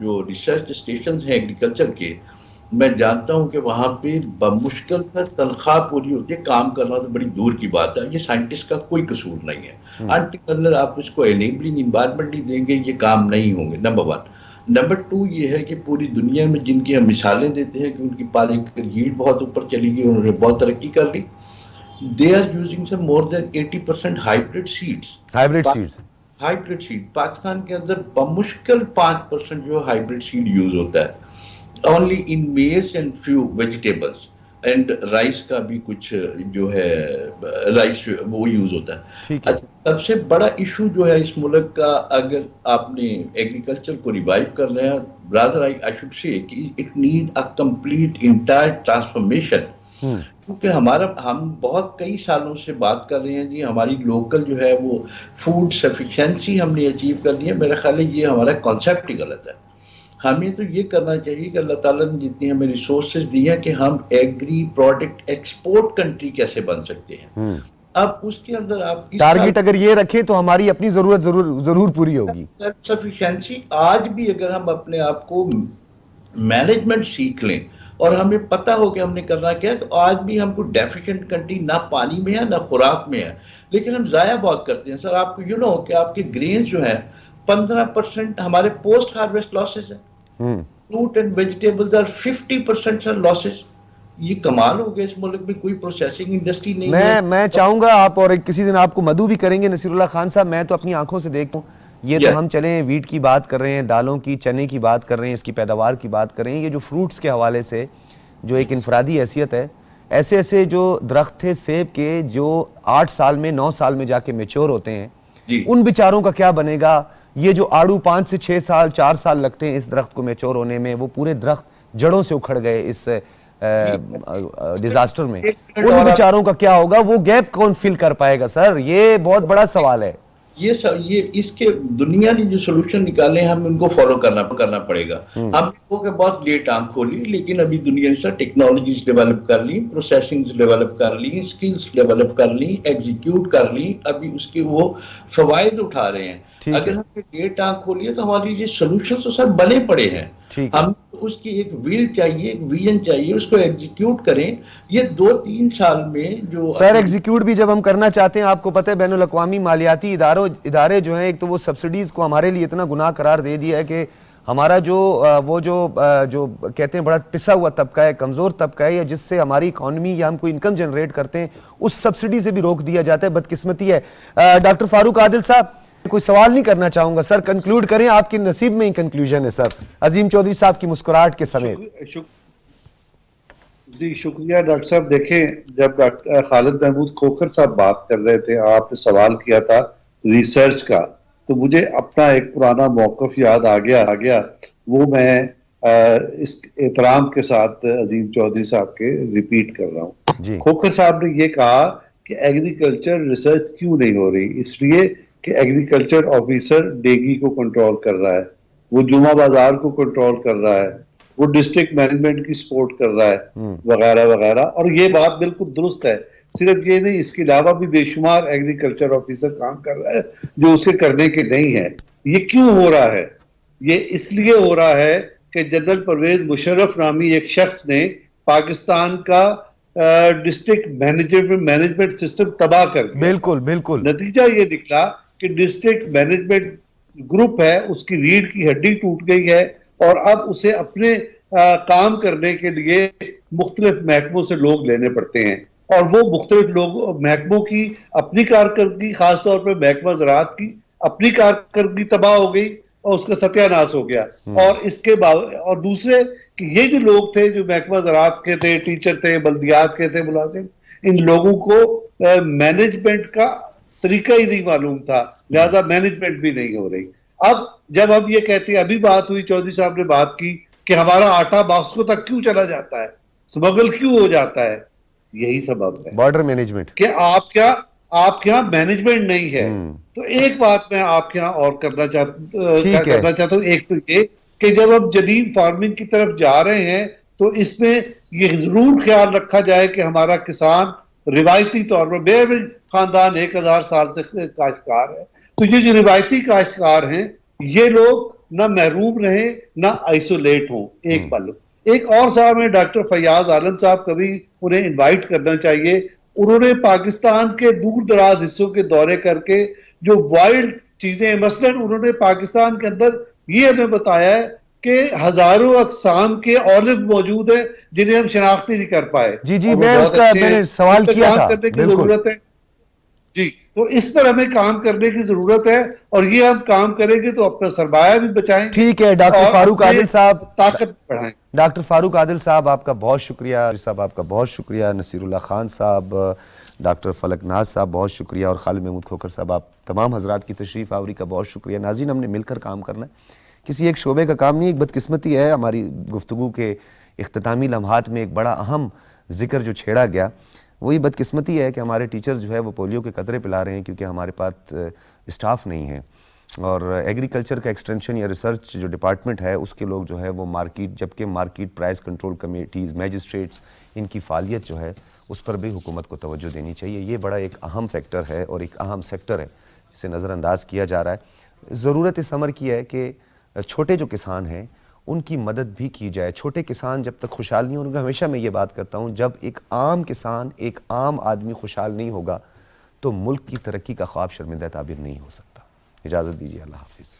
جو ریسرچ اسٹیشنز ہیں ایگریکلچر کے، میں جانتا ہوں کہ وہاں پہ بمشکل پر تنخواہ پوری ہوتی ہے، کام کرنا تو بڑی دور کی بات ہے، یہ سائنٹسٹ کا کوئی قصور نہیں ہے۔ انٹل آپ اس کو انیبلنگ انوائرمنٹ نہیں دیں گے، یہ کام نہیں ہوں گے، نمبر 1۔ نمبر 2 یہ ہے کہ پوری دنیا میں جن کی ہم مثالیں دیتے ہیں کہ ان کی ییلڈ بہت اوپر چلی گئی، انہوں نے بہت ترقی کر لی، they are using some more than 80% hybrid seeds. Hybrid seed Pakistan کے اندر بمشکل 5% جو ہائیبرڈ سیڈ یوز ہوتا ہے، only in maize and few vegetables and rice کا بھی کچھ جو ہے رائس وہ یوز ہوتا ہے۔ سب سے بڑا ایشو جو ہے اس ملک کا، اگر آپ نے ایگریکلچر کو ریوائیو کرنا ہے، rather I should say کہ it need a complete entire transformation، کیونکہ ہم بہت کئی سالوں سے بات کر رہے ہیں جی ہماری لوکل جو ہے وہ فوڈ سفیشینسی ہم نے اچیو کر لی ہے۔ میرا خیال ہے یہ ہمارا کانسیپٹ ہی غلط ہے۔ ہمیں تو یہ کرنا چاہیے کہ اللہ تعالیٰ نے جتنی ہمیں ریسورسز دی ہیں کہ ہم ایگری پروڈکٹ ایکسپورٹ کنٹری کیسے بن سکتے ہیں۔ اب اس کے اندر آپ ٹارگٹ اگر یہ رکھیں تو ہماری اپنی ضرورت ضرور پوری ہوگی۔ سیلف سفیشینسی آج بھی اگر ہم اپنے آپ کو مینجمنٹ سیکھ لیں اور ہمیں پتہ ہو کہ ہم نے کرنا کیا ہے، تو آج بھی ہم کو ڈیفیشنٹ کنٹری نہ پانی میں ہے نہ خوراک میں ہے، لیکن ہم ضائع بہت کرتے ہیں۔ سر آپ کو کہ آپ کے گرینز جو ہیں 15% ہمارے پوسٹ ہارویسٹ لاسز ہیں، fruit and vegetables are 50% sir losses. یہ کمال ہو گیا، اس ملک میں کوئی پروسیسنگ انڈسٹری نہیں ہے۔ میں چاہوں گا آپ اور کسی دن آپ کو مدعو بھی کریں گے نصیر اللہ خان صاحب، میں تو اپنی آنکھوں سے دیکھتا ہوں، یہ تو ہم چلیں ویٹ کی بات کر رہے ہیں، دالوں کی، چنے کی بات کر رہے ہیں، اس کی پیداوار کی بات کر رہے ہیں، یہ جو فروٹس کے حوالے سے جو ایک انفرادی حیثیت ہے، ایسے جو درخت تھے سیب کے جو 8 سال میں 9 سال میں جا کے میچور ہوتے ہیں، ان بیچاروں کا کیا بنے گا؟ یہ جو آڑو 5 سے 6 سال 4 سال لگتے ہیں اس درخت کو میچور ہونے میں، وہ پورے درخت جڑوں سے اکھڑ گئے اس ڈیزاسٹر میں، ان بیچاروں کا کیا ہوگا؟ وہ گیپ کون فل کر پائے گا؟ سر یہ بہت بڑا سوال ہے۔ یہ اس کے دنیا نے جو سولوشن نکالے ہیں ہم ان کو فالو کرنا پڑے گا۔ ہم کو کہ بہت لیٹ آنکھ کھولی، لیکن ابھی دنیا نے ٹیکنالوجیز ڈیولپ کر لی، پروسیسنگ ڈیولپ کر لی، اسکلز ڈیولپ کر لی، ایگزیکیوٹ کر لی، ابھی اس کے وہ فوائد اٹھا رہے ہیں۔ اگر ہم نے لیٹ آنکھ کھولی ہے تو ہمارے لیے سولوشن تو سر بنے پڑے ہیں، ہم اس کی ایک ویل چاہیے، ایک ویژن چاہیے، اس کو ایگزیکیوٹ کریں۔ یہ 2-3 سال میں جو سر ایگزیکیوٹ بھی جب ہم کرنا چاہتے ہیں، آپ کو پتہ ہے بین الاقوامی مالیاتی ادارے جو ہیں، ایک تو وہ سبسڈیز کو ہمارے لیے اتنا گناہ قرار دے دیا ہے کہ ہمارا جو کہتے ہیں بڑا پسا ہوا طبقہ ہے، کمزور طبقہ ہے، یا جس سے ہماری اکانومی یا ہم کوئی انکم جنریٹ کرتے ہیں، اس سبسڈی سے بھی روک دیا جاتا ہے، بدقسمتی ہے۔ ڈاکٹر فاروق عادل صاحب کوئی سوال نہیں کرنا چاہوں گا سر، کنکلوڈ کریں، آپ کے نصیب میں ہی کنکلوژن ہے سر، عظیم چودھری صاحب کی مسکراہٹ کے سمیت۔ جی شکریہ ڈاکٹر صاحب۔ دیکھیں جب ڈاکٹر خالد محمود کھوکھر صاحب بات کر رہے تھے، آپ نے سوال کیا تھا ریسرچ کا، تو مجھے اپنا ایک پرانا موقف یاد آ گیا، وہ میں اس احترام کے ساتھ عظیم چودھری صاحب کے ریپیٹ کر رہا ہوں۔ کھوکھر صاحب نے یہ کہا کہ ایگریکلچر ریسرچ کیوں نہیں ہو رہی؟ اس لیے کہ ایگریکلچر آفیسر ڈیگی کو کنٹرول کر رہا ہے، وہ جمعہ بازار کو کنٹرول کر رہا ہے، وہ ڈسٹرکٹ مینجمنٹ کی سپورٹ کر رہا ہے، وغیرہ وغیرہ۔ اور یہ بات بالکل درست ہے۔ صرف یہ نہیں، اس کے علاوہ بھی بے شمار ایگریکلچر آفیسر کام کر رہا ہے جو اس کے کرنے کے نہیں ہیں۔ یہ کیوں ہو رہا ہے؟ یہ اس لیے ہو رہا ہے کہ جنرل پرویز مشرف نامی ایک شخص نے پاکستان کا ڈسٹرکٹ مینجمنٹ سسٹم تباہ کر دیا. بالکل بالکل. نتیجہ یہ نکلا کہ ڈسٹرکٹ مینجمنٹ گروپ ہے اس کی ریڑھ کی ہڈی ٹوٹ گئی ہے اور اب اسے اپنے کام کرنے کے لیے مختلف محکموں سے لوگ لینے پڑتے ہیں اور وہ مختلف لوگ محکموں کی اپنی کارکردگی خاص طور پہ محکمہ زراعت کی اپنی کارکردگی تباہ ہو گئی اور اس کا ستیہ ناش ہو گیا. اور اس کے اور دوسرے کہ یہ جو لوگ تھے جو محکمہ زراعت کے تھے ٹیچر تھے بلدیات کے تھے ملازم ان لوگوں کو مینجمنٹ کا طریقہ ہی نہیں معلوم تھا لہذا مینجمنٹ بھی نہیں ہو رہی. اب جب ہم یہ کہتے ہیں ابھی بات ہوئی چودھری صاحب نے بات کی کہ ہمارا آٹا ماسکو تک کیوں چلا جاتا ہے سمگل کیوں ہو جاتا ہے یہی سبب ہے بارڈر مینجمنٹ کہ آپ کے یہاں مینجمنٹ نہیں ہے. تو ایک بات میں آپ کے یہاں اور کرنا چاہتا ہوں ایک تو یہ کہ جب ہم جدید فارمنگ کی طرف جا رہے ہیں تو اس میں یہ ضرور خیال رکھا جائے کہ ہمارا کسان روایتی طور پر میرے خاندان 1000 سال سے کاشتکار ہے تو یہ جو روایتی کاشتکار ہیں یہ لوگ نہ محروم رہیں نہ آئسولیٹ ہوں. ایک پل ایک اور صاحب ہیں ڈاکٹر فیاض عالم صاحب کبھی انہیں انوائٹ کرنا چاہیے. انہوں نے پاکستان کے دور دراز حصوں کے دورے کر کے جو وائلڈ چیزیں ہیں مثلاً انہوں نے پاکستان کے اندر یہ ہمیں بتایا ہے کہ ہزاروں اقسام کے اولیو موجود ہیں جنہیں ہم شناختی نہیں کر پائے. جی میں اس کا میں نے سوال کیا تھا. کرنے کی ضرورت ہے جی تو اس پر ہمیں کام کرنے کی ضرورت ہے اور یہ ہم کام کریں گے تو اپنا سرمایہ بھی بچائیں. ٹھیک ہے ڈاکٹر فاروق عادل صاحب طاقت بڑھائیں. ڈاکٹر فاروق عادل صاحب آپ کا بہت شکریہ. صاحب آپ کا بہت شکریہ. نصیر اللہ خان صاحب ڈاکٹر فلک ناز صاحب بہت شکریہ اور خالد محمود کھوکھر صاحب آپ تمام حضرات کی تشریف آوری کا بہت شکریہ. ناظرین ہم نے مل کر کام کرنا ہے کسی ایک شعبے کا کام نہیں. ایک بدقسمتی ہے ہماری گفتگو کے اختتامی لمحات میں ایک بڑا اہم ذکر جو چھیڑا گیا وہی بدقسمتی ہے کہ ہمارے ٹیچرز جو ہے وہ پولیو کے قطرے پلا رہے ہیں کیونکہ ہمارے پاس اسٹاف نہیں ہے اور ایگریکلچر کا ایکسٹینشن یا ریسرچ جو ڈپارٹمنٹ ہے اس کے لوگ جو ہے وہ مارکیٹ جبکہ market price control committees magistrates ان کی فعالیت جو ہے اس پر بھی حکومت کو توجہ دینی چاہیے. یہ بڑا ایک اہم فیکٹر ہے اور ایک اہم سیکٹر ہے جسے نظر انداز کیا جا رہا ہے. ضرورت اس امر کی ہے کہ چھوٹے جو کسان ہیں ان کی مدد بھی کی جائے. چھوٹے کسان جب تک خوشحال نہیں ہوگا ہمیشہ میں یہ بات کرتا ہوں جب ایک عام کسان ایک عام آدمی خوشحال نہیں ہوگا تو ملک کی ترقی کا خواب شرمندہ تعبیر نہیں ہو سکتا. اجازت دیجیے. اللہ حافظ.